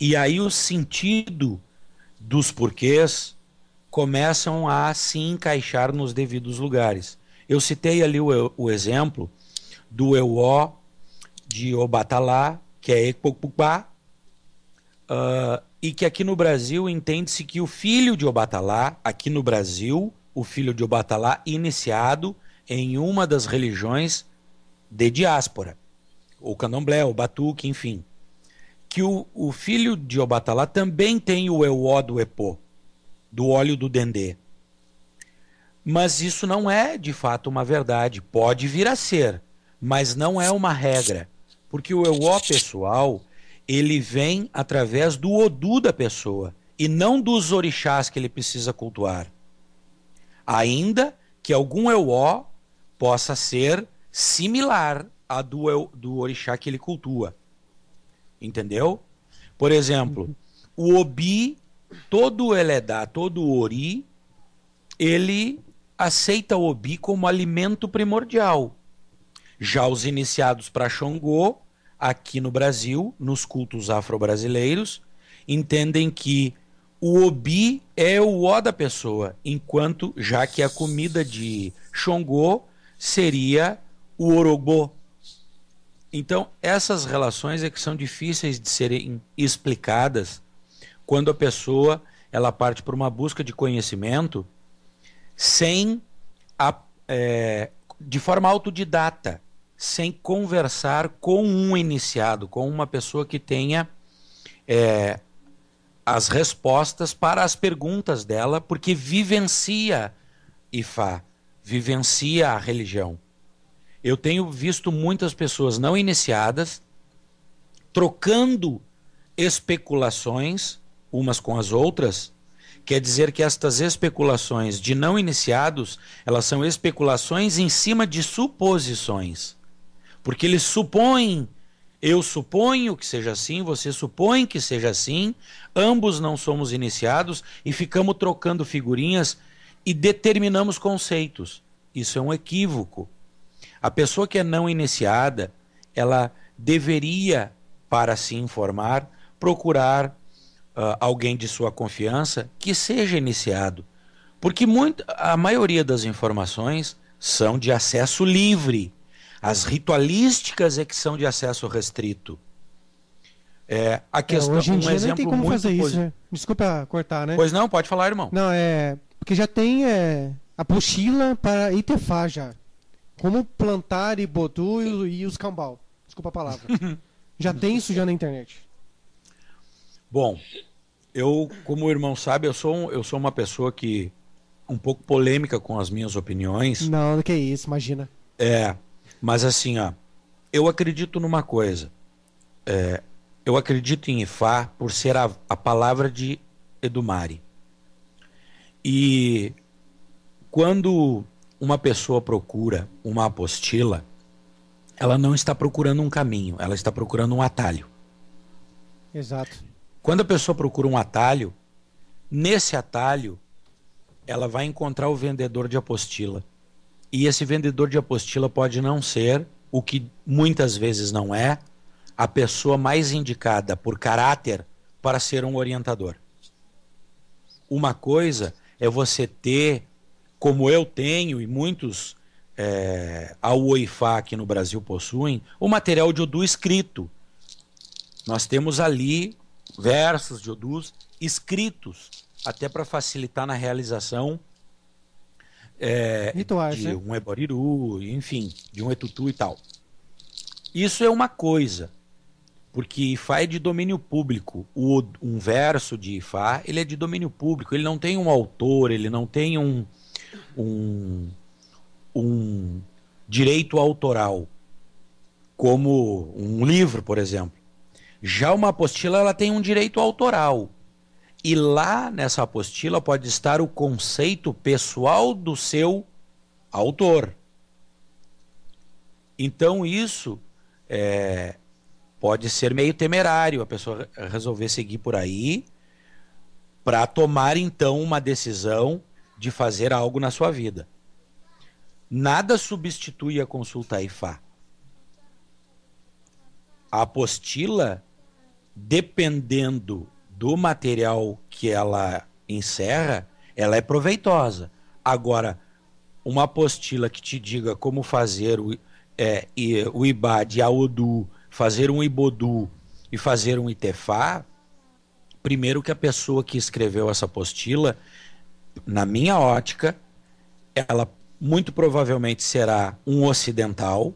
E aí o sentido dos porquês começam a se encaixar nos devidos lugares. Eu citei ali o exemplo do Euó de Obatalá, que é Ecpopupá, e que aqui no Brasil entende-se que o filho de Obatalá, aqui no Brasil, o filho de Obatalá iniciado em uma das religiões de diáspora, o candomblé, o batuque, enfim, que o filho de Obatalá também tem o Euó do Epô, do óleo do dendê. Mas isso não é de fato uma verdade, pode vir a ser, mas não é uma regra, porque o Euó pessoal, ele vem através do Odu da pessoa e não dos orixás que ele precisa cultuar. Ainda que algum Euó possa ser similar a do orixá que ele cultua. Entendeu? Por exemplo, o Obi, todo o Eledá, todo o Ori, ele aceita o Obi como alimento primordial. Já os iniciados para Xangô, aqui no Brasil, nos cultos afro-brasileiros, entendem que o Obi é o ó da pessoa, enquanto já que a comida de Xangô seria o Orogbô. Então, essas relações é que são difíceis de serem explicadas quando a pessoa ela parte por uma busca de conhecimento de forma autodidata, sem conversar com um iniciado, com uma pessoa que tenha as respostas para as perguntas dela, porque vivencia Ifá, vivencia a religião. Eu tenho visto muitas pessoas não iniciadas trocando especulações umas com as outras. Quer dizer que estas especulações de não iniciados, elas são especulações em cima de suposições. Porque eles supõem, eu suponho que seja assim, você supõe que seja assim, ambos não somos iniciados e ficamos trocando figurinhas e determinamos conceitos. Isso é um equívoco. A pessoa que é não iniciada, ela deveria, para se informar, procurar alguém de sua confiança que seja iniciado. Porque a maioria das informações são de acesso livre. As ritualísticas é que são de acesso restrito. A questão, hoje em dia não tem como fazer isso, né? Desculpa cortar, né? Pois não, pode falar, irmão. Não, porque já tem apostila para Itefá já. Como plantar Ibodu e os cambau. Desculpa a palavra. Já tem isso já na internet. Bom, como o irmão sabe, eu sou uma pessoa que um pouco polêmica com as minhas opiniões. Não que isso, imagina. Mas assim, eu acredito numa coisa. Eu acredito em Ifá por ser a palavra de Edumare. E quando uma pessoa procura uma apostila, ela não está procurando um caminho, ela está procurando um atalho. Exato. Quando a pessoa procura um atalho, nesse atalho, ela vai encontrar o vendedor de apostila. E esse vendedor de apostila pode não ser, o que muitas vezes não é, a pessoa mais indicada por caráter para ser um orientador. Uma coisa é você ter, como eu tenho e muitos ao OIFA aqui no Brasil possuem, o material de Odu escrito. Nós temos ali versos de Odus escritos, até para facilitar na realização rituais, de um Eboriru, enfim, de um Etutu e tal. Isso é uma coisa, porque Ifá é de domínio público. Um verso de Ifá, ele é de domínio público, ele não tem um autor, ele não tem um direito autoral, como um livro, por exemplo. Já uma apostila, ela tem um direito autoral. E lá nessa apostila pode estar o conceito pessoal do seu autor. Então isso pode ser meio temerário a pessoa resolver seguir por aí para tomar então uma decisão de fazer algo na sua vida. Nada substitui a consulta Ifá. A apostila, dependendo do material que ela encerra, ela é proveitosa. Agora, uma apostila que te diga como fazer o Ibá de Aodu, fazer um Ibodu e fazer um Itefá, primeiro que a pessoa que escreveu essa apostila, na minha ótica, ela muito provavelmente será um ocidental,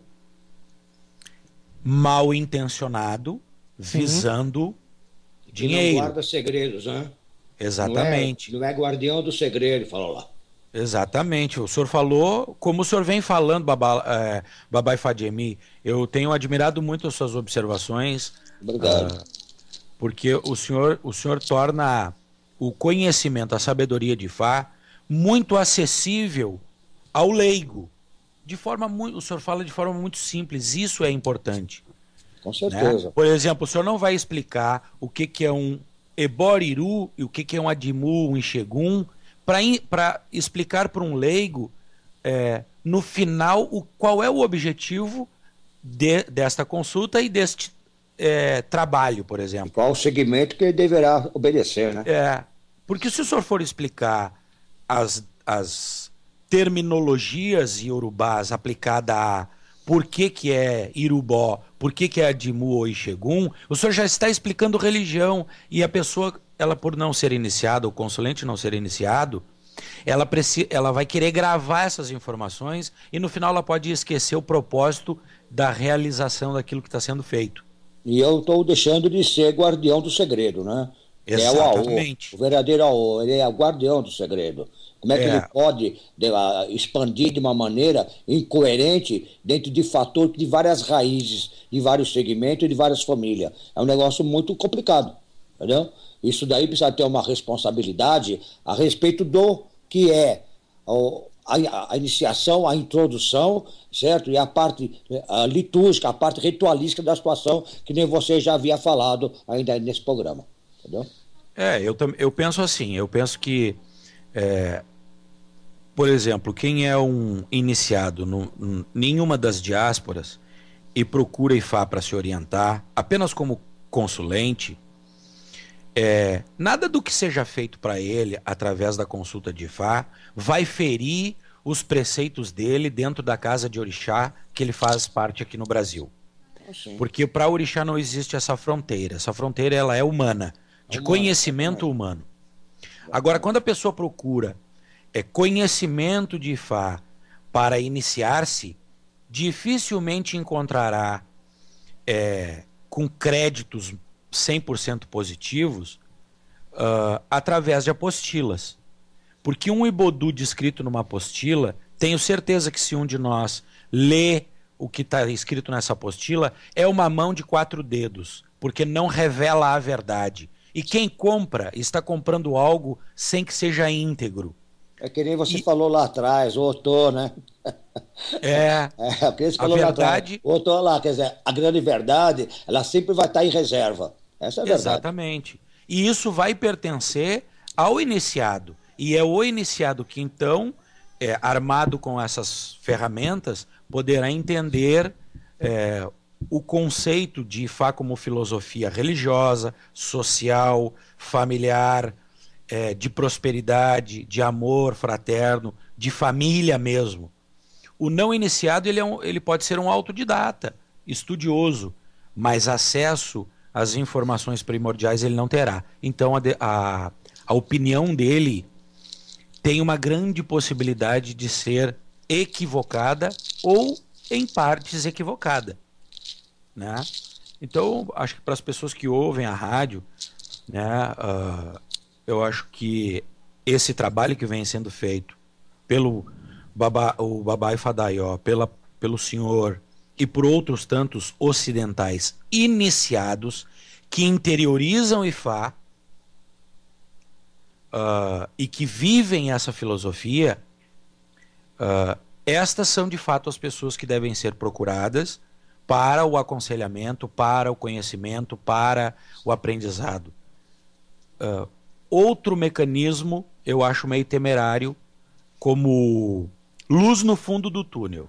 mal intencionado, visando dinheiro. Não guarda segredos, né? Exatamente. Não é guardião do segredo, falou lá. Exatamente. O senhor falou, como o senhor vem falando, Babai Fadjemi, eu tenho admirado muito as suas observações. Obrigado. Porque o senhor torna o conhecimento, a sabedoria de Ifá muito acessível ao leigo. O senhor fala de forma muito simples, isso é importante. Com certeza. Né? Por exemplo, o senhor não vai explicar o que é um Eboriru e o que é um Adimu, um Ixegum, para explicar para um leigo, no final, qual é o objetivo desta consulta e deste trabalho, por exemplo. Qual o segmento que ele deverá obedecer, né? Porque se o senhor for explicar as terminologias iorubás aplicada a por que é Irubó, por que é Adimu ou Ixegum, o senhor já está explicando religião, e a pessoa, ela por não ser iniciada, o consulente não ser iniciado, ela vai querer gravar essas informações e no final ela pode esquecer o propósito da realização daquilo que está sendo feito. E eu estou deixando de ser guardião do segredo, né? Exatamente. O verdadeiro Aô, ele é o guardião do segredo. Como é que ele pode expandir de uma maneira incoerente dentro de fator de várias raízes, de vários segmentos e de várias famílias? É um negócio muito complicado, entendeu? Isso daí precisa ter uma responsabilidade a respeito do que é a iniciação, a introdução, certo? E a parte litúrgica, a parte ritualística da situação, que nem você já havia falado ainda nesse programa, entendeu? Eu penso assim, eu penso que por exemplo, quem é um iniciado em nenhuma das diásporas e procura Ifá para se orientar, apenas como consulente, nada do que seja feito para ele através da consulta de Ifá vai ferir os preceitos dele dentro da casa de orixá que ele faz parte aqui no Brasil. Porque para orixá não existe essa fronteira. Essa fronteira ela é humana, de conhecimento humano. Agora, quando a pessoa procura conhecimento de Ifá para iniciar-se, dificilmente encontrará com créditos 100% positivos através de apostilas. Porque um Ibodu descrito numa apostila, tenho certeza que se um de nós lê o que está escrito nessa apostila, é uma mão de 4 dedos, porque não revela a verdade. E quem compra, está comprando algo sem que seja íntegro. É que nem você falou lá atrás, o Otô, né? Que você falou a verdade... O Otô lá, quer dizer, a grande verdade, ela sempre vai estar em reserva. Essa é a verdade. Exatamente. E isso vai pertencer ao iniciado. E é o iniciado que, então, armado com essas ferramentas, poderá entender o conceito de Ifá como filosofia religiosa, social, familiar, de prosperidade, de amor fraterno, de família mesmo. O não iniciado ele pode ser um autodidata, estudioso, mas acesso às informações primordiais ele não terá. Então a opinião dele tem uma grande possibilidade de ser equivocada ou em partes equivocada, né? Então acho que para as pessoas que ouvem a rádio, né, eu acho que esse trabalho que vem sendo feito pelo o Babá Ifadaió, pelo senhor e por outros tantos ocidentais iniciados que interiorizam Ifá e que vivem essa filosofia, estas são de fato as pessoas que devem ser procuradas para o aconselhamento, para o conhecimento, para o aprendizado. Outro mecanismo eu acho meio temerário, como luz no fundo do túnel,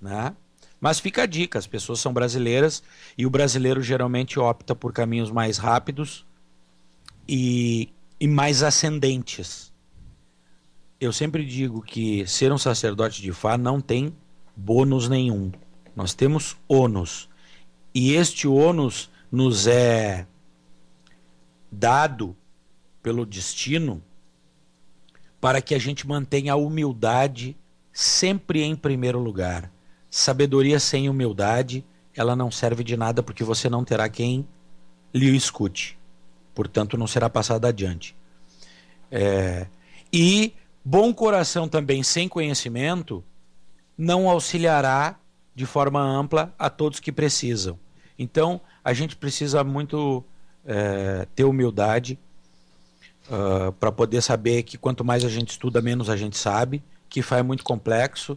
né? Mas fica a dica, as pessoas são brasileiras e o brasileiro geralmente opta por caminhos mais rápidos e mais ascendentes. Eu sempre digo que ser um sacerdote de Ifá não tem bônus nenhum. Nós temos ônus. E este ônus nos é dado pelo destino para que a gente mantenha a humildade sempre em primeiro lugar. Sabedoria sem humildade, ela não serve de nada porque você não terá quem lhe escute. Portanto, não será passada adiante. E bom coração também sem conhecimento não auxiliará de forma ampla a todos que precisam. Então, a gente precisa muito ter humildade para poder saber que quanto mais a gente estuda, menos a gente sabe, que Ifá é muito complexo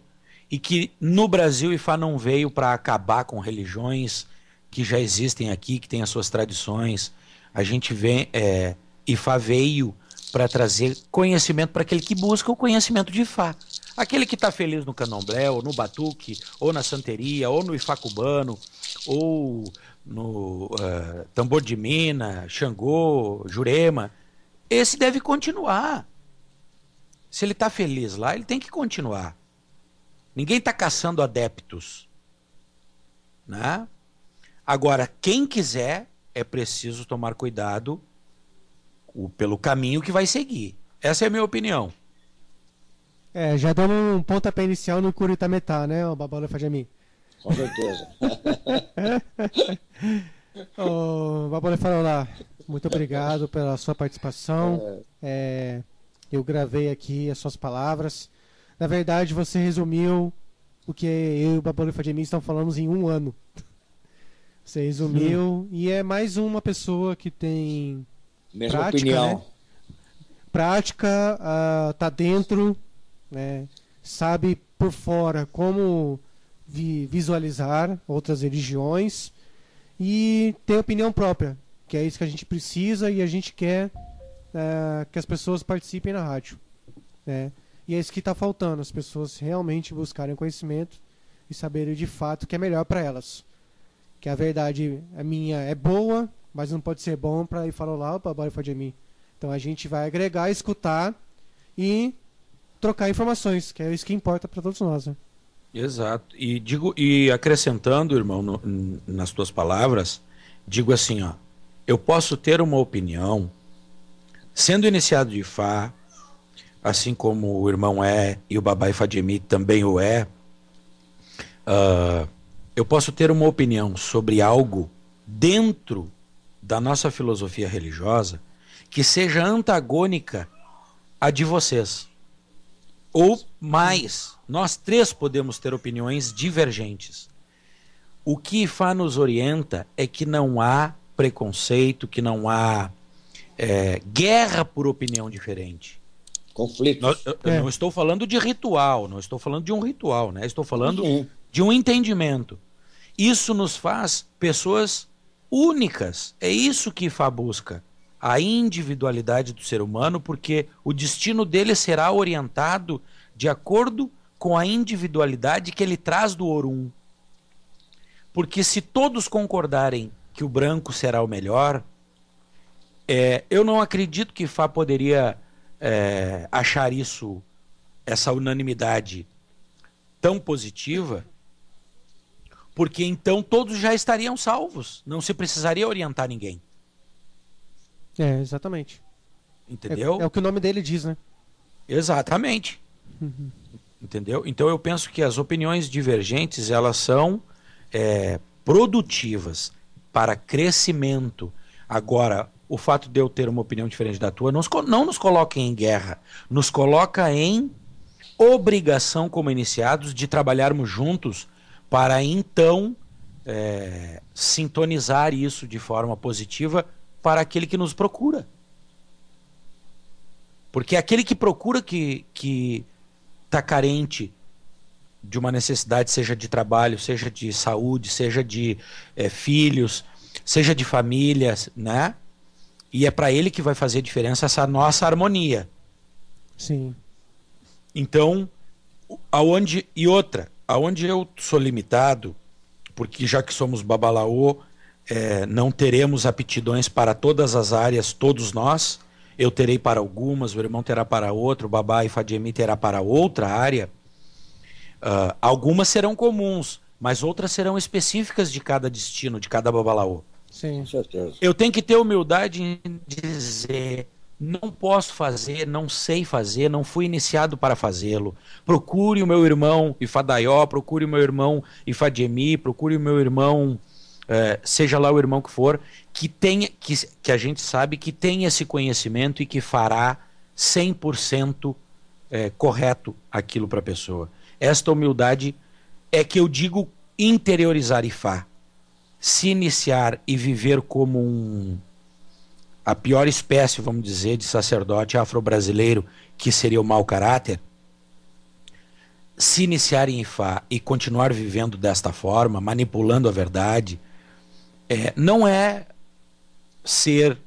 e que no Brasil Ifá não veio para acabar com religiões que já existem aqui, que têm as suas tradições. A gente vê, Ifá veio para trazer conhecimento para aquele que busca o conhecimento de Ifá. Aquele que está feliz no candomblé, ou no batuque, ou na santeria, ou no Ifá cubano, ou no tambor de mina, Xangô, Jurema, esse deve continuar. Se ele está feliz lá, ele tem que continuar. Ninguém está caçando adeptos, né? Agora, quem quiser, é preciso tomar cuidado pelo caminho que vai seguir. Essa é a minha opinião. Já damos um pontapé inicial no Curitametá, né, o Babala Fajami? Com certeza. Babala Farolá, muito obrigado pela sua participação. Eu gravei aqui as suas palavras. Na verdade, você resumiu o que eu e o Babala Fajami estão falando em um ano. Você resumiu e é mais uma pessoa que tem mesma prática, opinião. Né? Prática, tá dentro, né? Sabe por fora como visualizar outras religiões e ter opinião própria, que é isso que a gente precisa e a gente quer que as pessoas participem na rádio, né? E é isso que está faltando, as pessoas realmente buscarem conhecimento e saberem de fato o que é melhor para elas. Que a verdade minha é boa, mas não pode ser bom para ir falar lá, o Babá e Fadjemi. Então a gente vai agregar, escutar e trocar informações, que é isso que importa para todos nós, né? Exato. E acrescentando, irmão, nas tuas palavras, digo assim, ó, eu posso ter uma opinião, sendo iniciado de Ifá, assim como o irmão é e o Babá e Fadjemi também o é, eu posso ter uma opinião sobre algo dentro da nossa filosofia religiosa que seja antagônica à de vocês. Ou mais, nós três podemos ter opiniões divergentes. O que Ifá nos orienta é que não há preconceito, que não há guerra por opinião diferente. Conflito. Eu não estou falando de ritual, não estou falando de um ritual, né? Estou falando de um entendimento. Isso nos faz pessoas únicas. É isso que Ifá busca. A individualidade do ser humano, porque o destino dele será orientado de acordo com a individualidade que ele traz do Orum. Porque se todos concordarem que o branco será o melhor, eu não acredito que Ifá poderia achar isso, essa unanimidade tão positiva, porque então todos já estariam salvos, não se precisaria orientar ninguém. Exatamente. Entendeu? É o que o nome dele diz, né? Exatamente. Entendeu? Então eu penso que as opiniões divergentes, elas são produtivas para crescimento. Agora, o fato de eu ter uma opinião diferente da tua não nos coloca em guerra, nos coloca em obrigação como iniciados de trabalharmos juntos para então sintonizar isso de forma positiva para aquele que nos procura. Porque aquele que procura que está carente de uma necessidade, seja de trabalho, seja de saúde, seja de filhos, seja de família, né? E é para ele que vai fazer diferença essa nossa harmonia. Sim. Então, aonde eu sou limitado, porque já que somos babalaô, não teremos aptidões para todas as áreas, todos nós. Eu terei para algumas, o irmão terá para outra, o Babá e Fadjemi terá para outra área. Algumas serão comuns, mas outras serão específicas de cada destino, de cada babalaô. Sim, com certeza. Eu tenho que ter humildade em dizer: não posso fazer, não sei fazer, não fui iniciado para fazê-lo. Procure o meu irmão Ifadaió, procure o meu irmão Ifadjemi, procure o meu irmão, seja lá o irmão que for, que a gente sabe que tem esse conhecimento e que fará 100% correto aquilo para a pessoa. Esta humildade é que eu digo interiorizar Ifá. Se iniciar e viver como a pior espécie, vamos dizer, de sacerdote afro-brasileiro, que seria o mau caráter, se iniciar em Ifá e continuar vivendo desta forma, manipulando a verdade, não é ser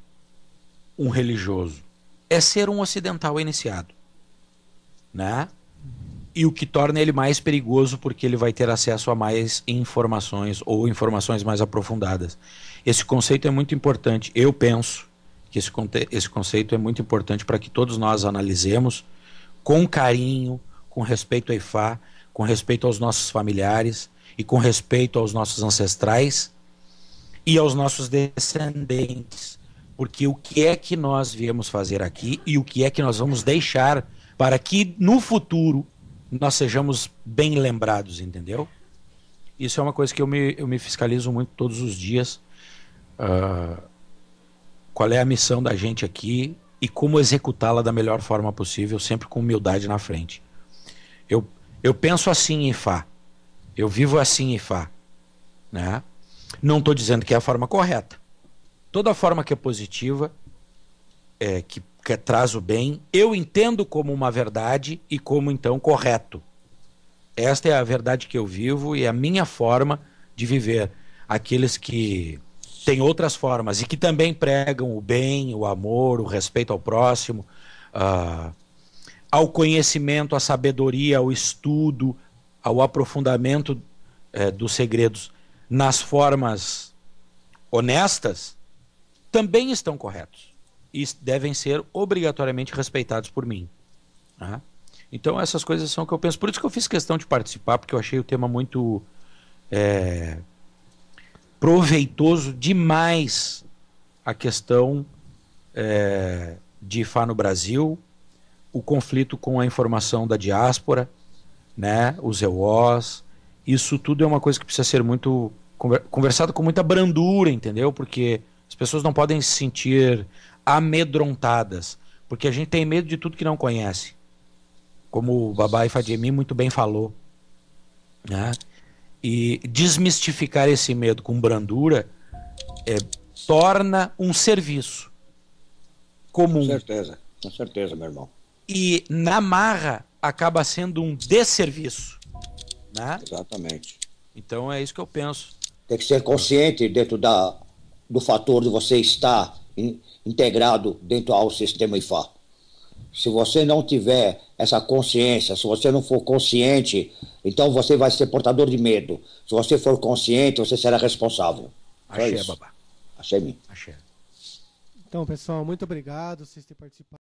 um religioso, é ser um ocidental iniciado, né? E o que torna ele mais perigoso, porque ele vai ter acesso a mais informações ou informações mais aprofundadas. Esse conceito é muito importante. Eu penso que esse conceito é muito importante para que todos nós analisemos com carinho, com respeito a Ifá, com respeito aos nossos familiares e com respeito aos nossos ancestrais e aos nossos descendentes. Porque o que é que nós viemos fazer aqui e o que é que nós vamos deixar para que no futuro nós sejamos bem lembrados, entendeu? Isso é uma coisa que eu me fiscalizo muito todos os dias. Qual é a missão da gente aqui e como executá-la da melhor forma possível, sempre com humildade na frente. Eu penso assim em Ifá, eu vivo assim em Ifá, né? Não estou dizendo que é a forma correta. Toda forma que é positiva, que traz o bem, eu entendo como uma verdade e como então correto. Esta é a verdade que eu vivo e a minha forma de viver. Aqueles que têm outras formas e que também pregam o bem, o amor, o respeito ao próximo, ao conhecimento, à sabedoria, ao estudo, ao aprofundamento dos segredos nas formas honestas, também estão corretos e devem ser obrigatoriamente respeitados por mim. Tá? Então essas coisas são o que eu penso. Por isso que eu fiz questão de participar, porque eu achei o tema muito proveitoso demais, a questão de IFA no Brasil, o conflito com a informação da diáspora, né, os EWOs, isso tudo é uma coisa que precisa ser muito conversado com muita brandura, entendeu? Porque as pessoas não podem se sentir amedrontadas, porque a gente tem medo de tudo que não conhece, como o Babá Ifadjemi muito bem falou, né? E desmistificar esse medo com brandura torna um serviço comum. Com certeza, meu irmão. E na marra acaba sendo um desserviço, né? Exatamente. Então é isso que eu penso. Tem que ser consciente dentro do fator de você estar integrado dentro ao sistema IFA. Se você não tiver essa consciência, se você não for consciente, então você vai ser portador de medo. Se você for consciente, você será responsável. Axé, Babá. Axé, mim. Axé. Então, pessoal, muito obrigado por vocês terem participado.